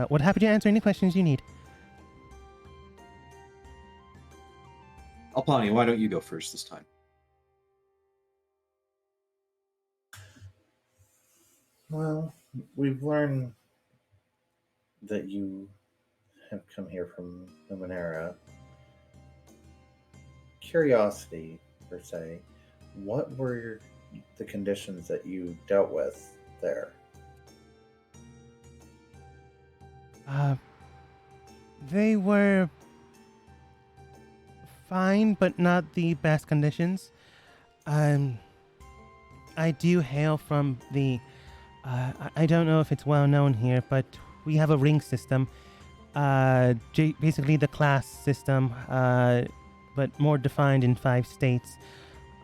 What happy to answer any questions you need. Alpani, why don't you go first this time? Well, we've learned that you have come here from Numenera. Curiosity, per se, what were the conditions that you dealt with there? They were fine, but not the best conditions. I do hail from the... I don't know if it's well known here, but we have a ring system. Basically the class system, but more defined in 5 states.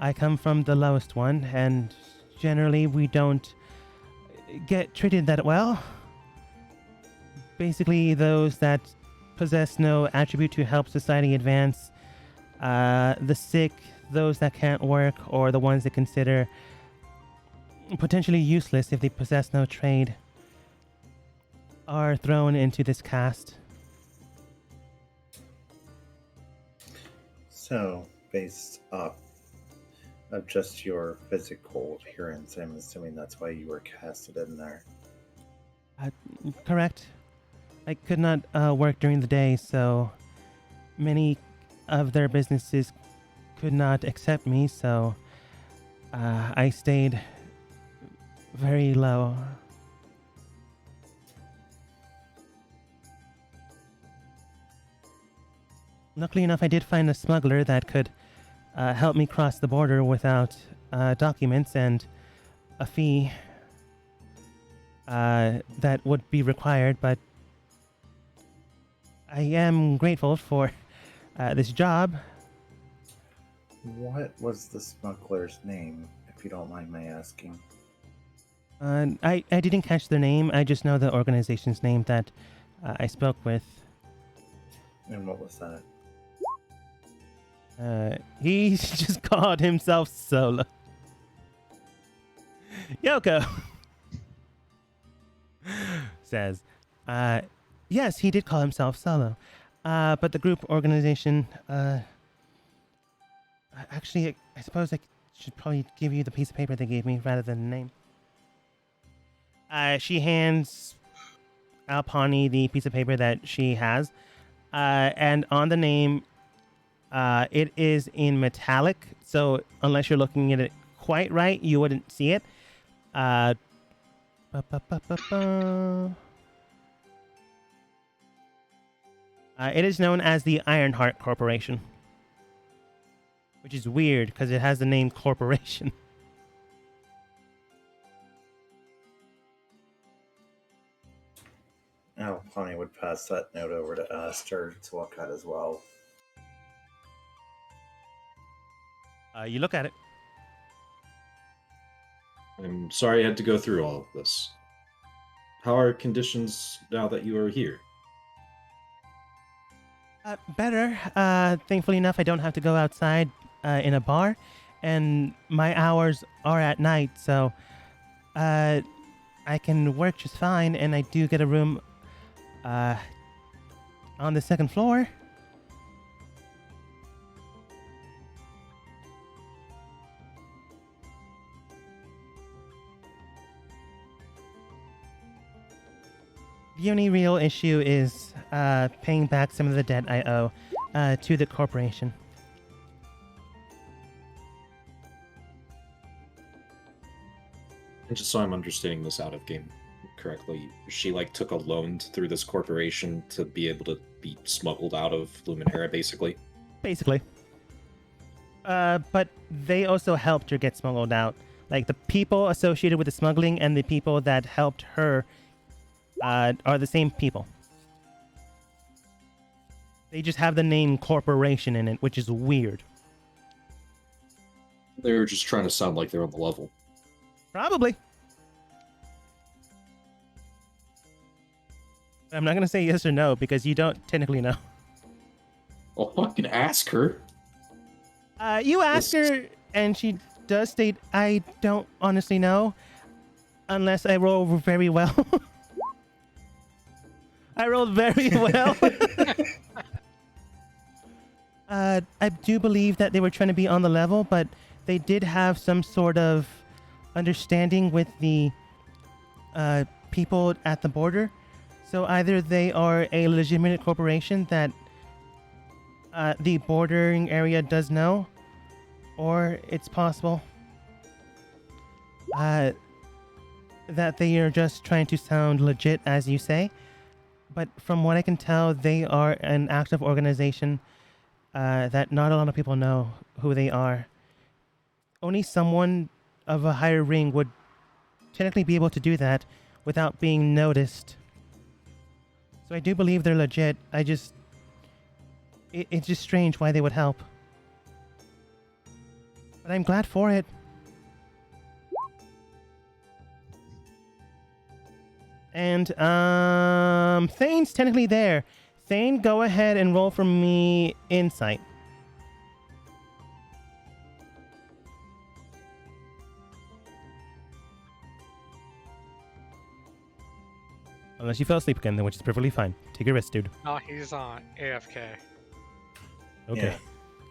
I come from the lowest one, and generally we don't get treated that well. Basically, those that possess no attribute to help society advance, the sick, those that can't work, or the ones that consider potentially useless if they possess no trade, are thrown into this caste. So, based off of just your physical appearance, I'm assuming that's why you were casted in there. Correct. I could not work during the day, so many of their businesses could not accept me, so I stayed very low. Luckily enough, I did find a smuggler that could help me cross the border without documents and a fee that would be required, but I am grateful for this job. What was the smuggler's name, if you don't mind my asking? I didn't catch their name. I just know the organization's name that I spoke with. And what was that? He just called himself Solo. Yoko says, yes, he did call himself Solo. But the group organization, actually, I suppose I should probably give you the piece of paper they gave me rather than the name. She hands Alpani the piece of paper that she has. And on the name, it is in metallic. So unless you're looking at it quite right, you wouldn't see it. It is known as the Ironheart Corporation, which is weird because it has the name corporation. Oh, Pawnee would pass that note over to Aster to look at as well. You look at it. I'm sorry I had to go through all of this. How are conditions now that you are here? Better. Thankfully enough, I don't have to go outside in a bar, and my hours are at night, so I can work just fine, and I do get a room on the second floor. The only real issue is paying back some of the debt I owe to the corporation. And just so I'm understanding this out of game correctly, she like took a loan through this corporation to be able to be smuggled out of Luminera, basically. Basically. But they also helped her get smuggled out. Like, the people associated with the smuggling and the people that helped her are the same people. They just have the name corporation in it, which is weird. They were just trying to sound like they're on the level. Probably. I'm not going to say yes or no because you don't technically know. Well, fucking ask her. You ask her, and she does state, I don't honestly know, unless I roll very well. I rolled very well. I do believe that they were trying to be on the level, but they did have some sort of understanding with the people at the border. So either they are a legitimate corporation that the bordering area does know, or it's possible that they are just trying to sound legit, as you say. But from what I can tell, they are an active organization that not a lot of people know who they are. Only someone of a higher ring would technically be able to do that without being noticed. So I do believe they're legit. It's just strange why they would help. But I'm glad for it. And, Thane's technically there. Thane, go ahead and roll for me insight. Unless you fell asleep again, then which is perfectly fine. Take a rest, dude. No, he's on AFK. Okay. Yeah.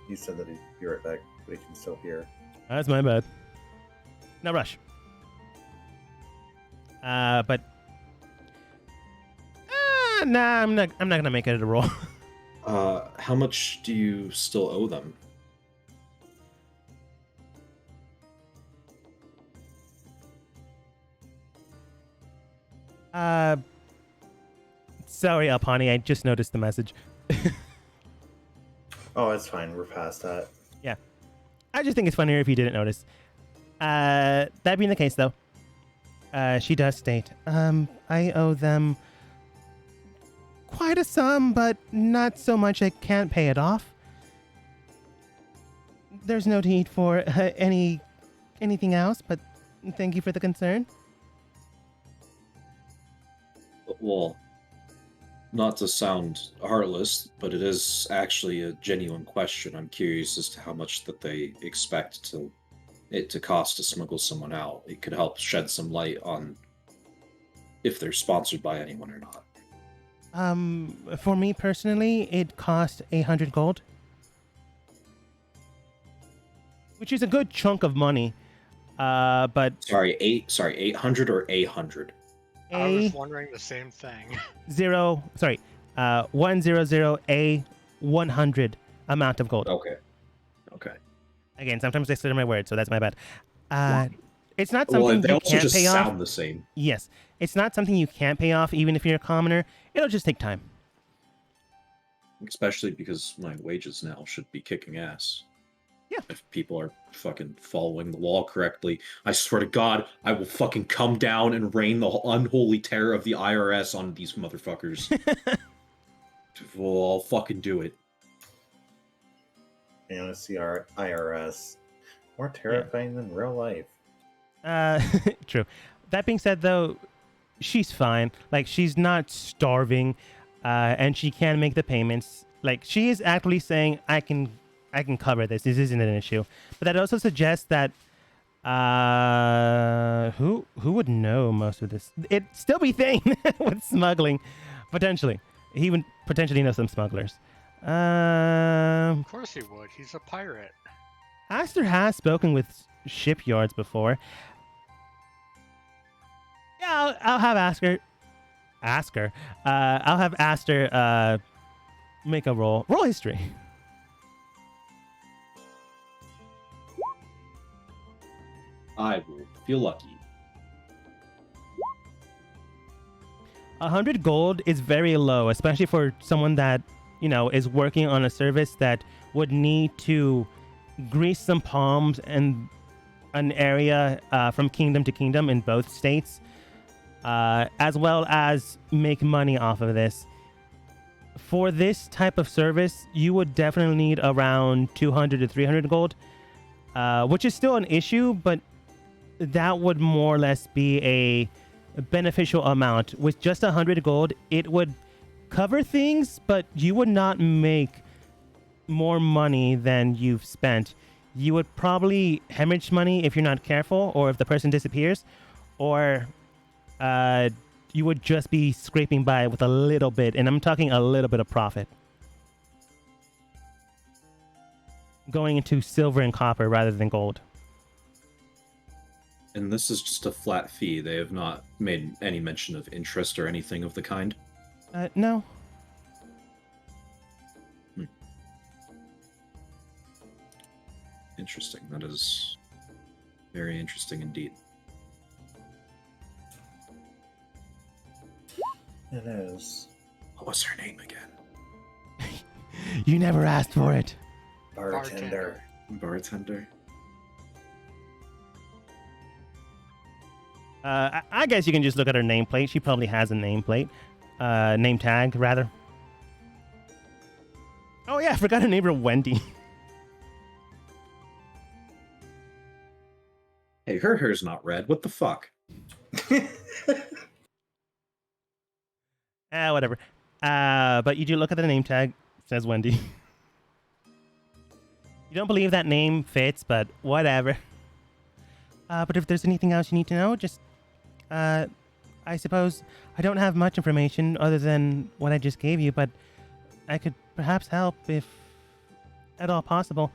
He said that he'd be right back, but he can still hear. That's my bad. No rush. But nah, I'm not gonna make it a roll. How much do you still owe them? Sorry, Alpani, I just noticed the message. Oh, it's fine. We're past that. Yeah. I just think it's funnier if you didn't notice. That being the case, though, she does state, I owe them quite a sum, but not so much I can't pay it off. There's no need for anything else, but thank you for the concern. Well, not to sound heartless, but it is actually a genuine question. I'm curious as to how much that they expect it to cost to smuggle someone out. It could help shed some light on if they're sponsored by anyone or not. For me personally, it cost 100 gold, which is a good chunk of money. But Sorry, 800 or 800. I was wondering the same thing. 100 amount of gold. Okay. Again, sometimes I stutter my words, so that's my bad. It's not Well, something they you also can't just pay sound off. the same. Yes, it's not something you can't pay off, even if you're a commoner. It'll just take time. Especially because my wages now should be kicking ass. Yeah. If people are fucking following the law correctly, I swear to God, I will fucking come down and rain the unholy terror of the IRS on these motherfuckers. I'll fucking do it. Fantasy IRS. More terrifying than real life. True. That being said, though, she's fine. Like, she's not starving, and she can make the payments. Like, she is actually saying, I can cover this. This isn't an issue. But that also suggests that who would know most of this? It'd still be Thane with smuggling, potentially. He would potentially know some smugglers. Of course he would. He's a pirate. Aster has spoken with shipyards before. Yeah, I'll have Aster. I'll have Aster make a roll history. I will feel lucky. 100 gold is very low, especially for someone that, is working on a service that would need to grease some palms in an area from kingdom to kingdom in both states, as well as make money off of this. For this type of service, you would definitely need around 200 to 300 gold, which is still an issue, but that would more or less be a beneficial amount. With just 100 gold, it would cover things, but you would not make more money than you've spent. You would probably hemorrhage money if you're not careful, or if the person disappears, or you would just be scraping by with a little bit, and I'm talking a little bit of profit, going into silver and copper rather than gold. And this is just a flat fee. They have not made any mention of interest or anything of the kind. No. Interesting. That is very interesting indeed. It is. What was her name again? You never asked for it. Bartender. Bartender. I guess you can just look at her nameplate. She probably has a nameplate. Name tag, rather. Oh, yeah, I forgot her name was Wendy. Hey, her hair's not red. What the fuck? Whatever. But you do look at the name tag. It says Wendy. You don't believe that name fits, but whatever. But if there's anything else you need to know, just... I suppose I don't have much information other than what I just gave you, but I could perhaps help if at all possible.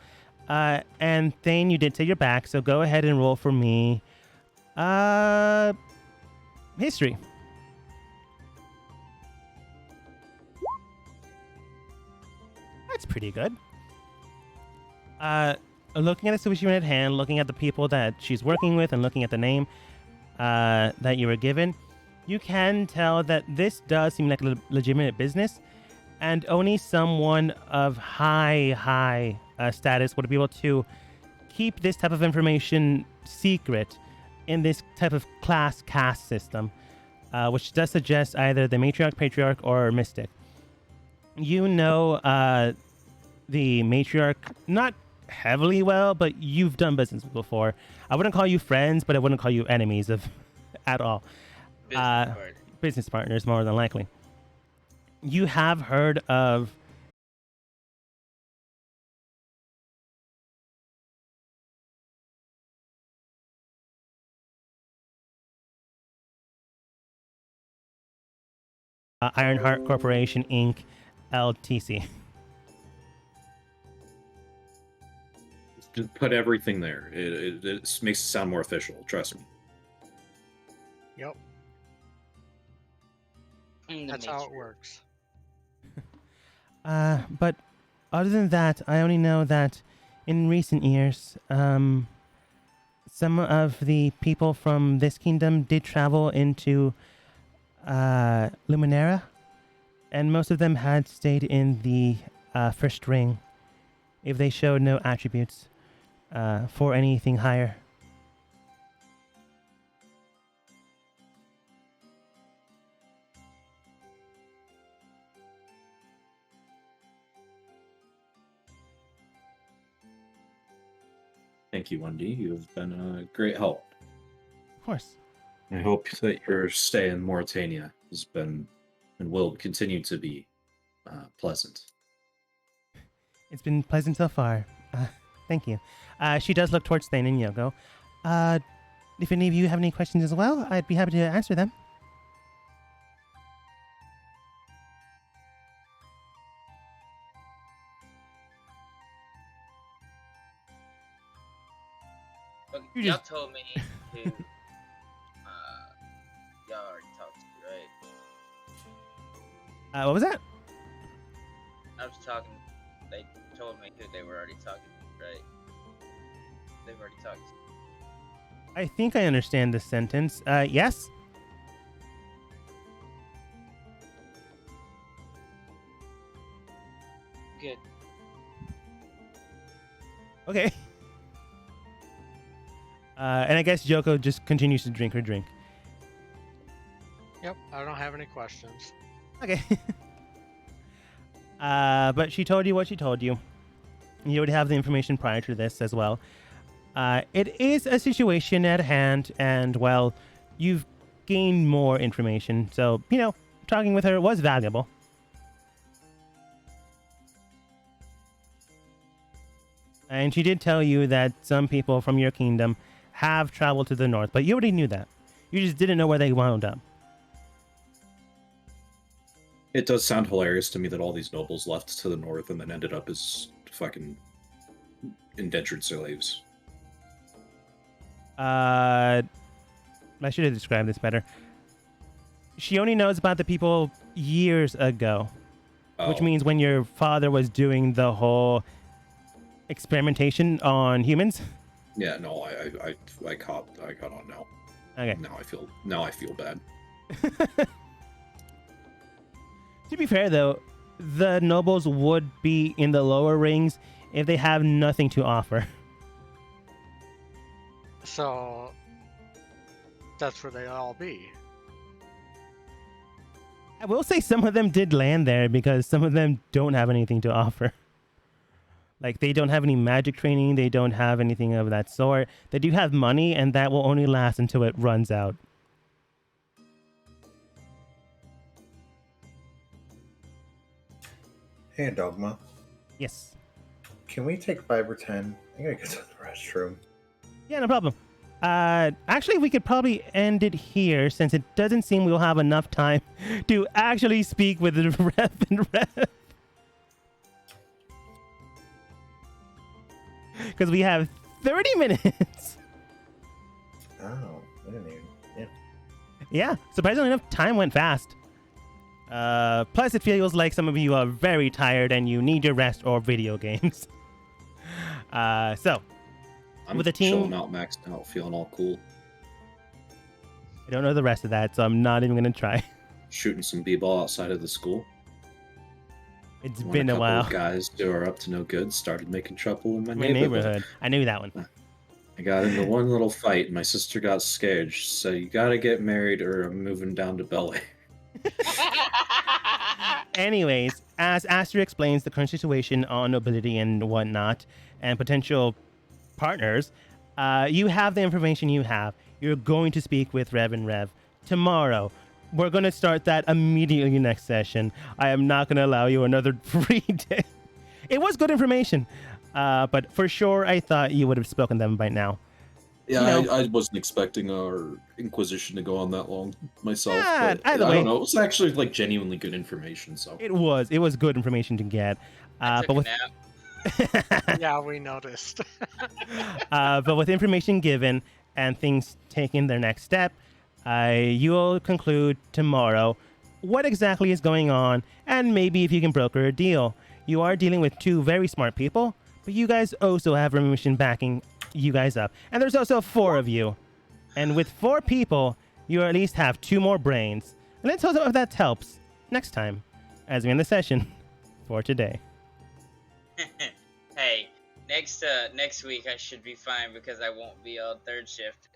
And Thane, you did say you're back, so go ahead and roll for me. History. That's pretty good. Looking at the situation at hand, looking at the people that she's working with, and looking at the name that you were given, you can tell that this does seem like a legitimate business, and only someone of high status would be able to keep this type of information secret in this type of class caste system, which does suggest either the matriarch, patriarch, or mystic. You know the matriarch not heavily well, but you've done business before. I wouldn't call you friends, but I wouldn't call you enemies at all. Business partners, more than likely. You have heard of Ironheart Corporation, Inc., LTC. Just put everything there. It makes it sound more official. Trust me. Yep. That's how it works. But other than that, I only know that in recent years, some of the people from this kingdom did travel into Luminera, and most of them had stayed in the first ring if they showed no attributes for anything higher. Thank you, Wendy. You have been a great help. Of course. I hope that your stay in Mauritania has been and will continue to be pleasant. It's been pleasant so far. Thank you. She does look towards Thane and Yoko. If any of you have any questions as well, I'd be happy to answer them. Look, You y'all just- told me to. Y'all already talked to me, right? What was that? I was talking. They told me that they were already talking, right? They've already talked. I think I understand this sentence. Yes? Good. Okay. And I guess Yoko just continues to drink her drink. Yep, I don't have any questions. Okay. But she told you what she told you. You would have the information prior to this as well. It is a situation at hand, and, well, you've gained more information. So, talking with her was valuable. And she did tell you that some people from your kingdom have traveled to the north, but you already knew that. You just didn't know where they wound up. It does sound hilarious to me that all these nobles left to the north and then ended up as fucking indentured slaves. I should have described this better. She only knows about the people years ago, which Oh, means when your father was doing the whole experimentation on humans. yeah, no, I caught on now. Okay. Now I feel bad. To be fair, though, the nobles would be in the lower rings if they have nothing to offer. So that's where they all be. I will say some of them did land there because some of them don't have anything to offer. Like, they don't have any magic training. They don't have anything of that sort. They do have money, and that will only last until it runs out. Hey, Dogma. Yes. Can we take 5 or 10? I gotta get to the restroom. Yeah, no problem. Actually, we could probably end it here since it doesn't seem we'll have enough time to actually speak with the rep and rep. Because we have 30 minutes. Oh, I didn't even. Yeah. Yeah, surprisingly enough, time went fast. Plus, it feels like some of you are very tired and you need your rest or video games. So, I'm with the team- chilling out, maxed out, feeling all cool, I don't know the rest of that, so I'm not even going to try. shooting some b-ball outside of the school. It's When been a couple while. of guys who are up to no good started making trouble in my My neighborhood. neighborhood. I knew that one. I got into one little fight, and my sister got scared. She said, "You gotta get married, or I'm moving down to Bel Air." Anyways, as Aster explains the current situation on nobility and whatnot, and potential partners, you have the information you have. You're going to speak with Rev and Rev tomorrow. We're going to start that immediately next session. I am not going to allow you another free day. It was good information, but for sure, I thought you would have spoken to them by now. Yeah, You know- I wasn't expecting our Inquisition to go on that long myself. Yeah, but either I way. don't know. It was actually like genuinely good information. So It was good information to get. I took But a with nap. Yeah, we noticed. but with information given and things taking their next step, you'll conclude tomorrow what exactly is going on, and maybe if you can broker a deal. You are dealing with two very smart people, but you guys also have Remission backing you guys up. And there's also 4 of you. And with 4 people, you at least have 2 more brains. And let's hope if that helps next time as we end the session for today. Hey, next week I should be fine because I won't be on third shift.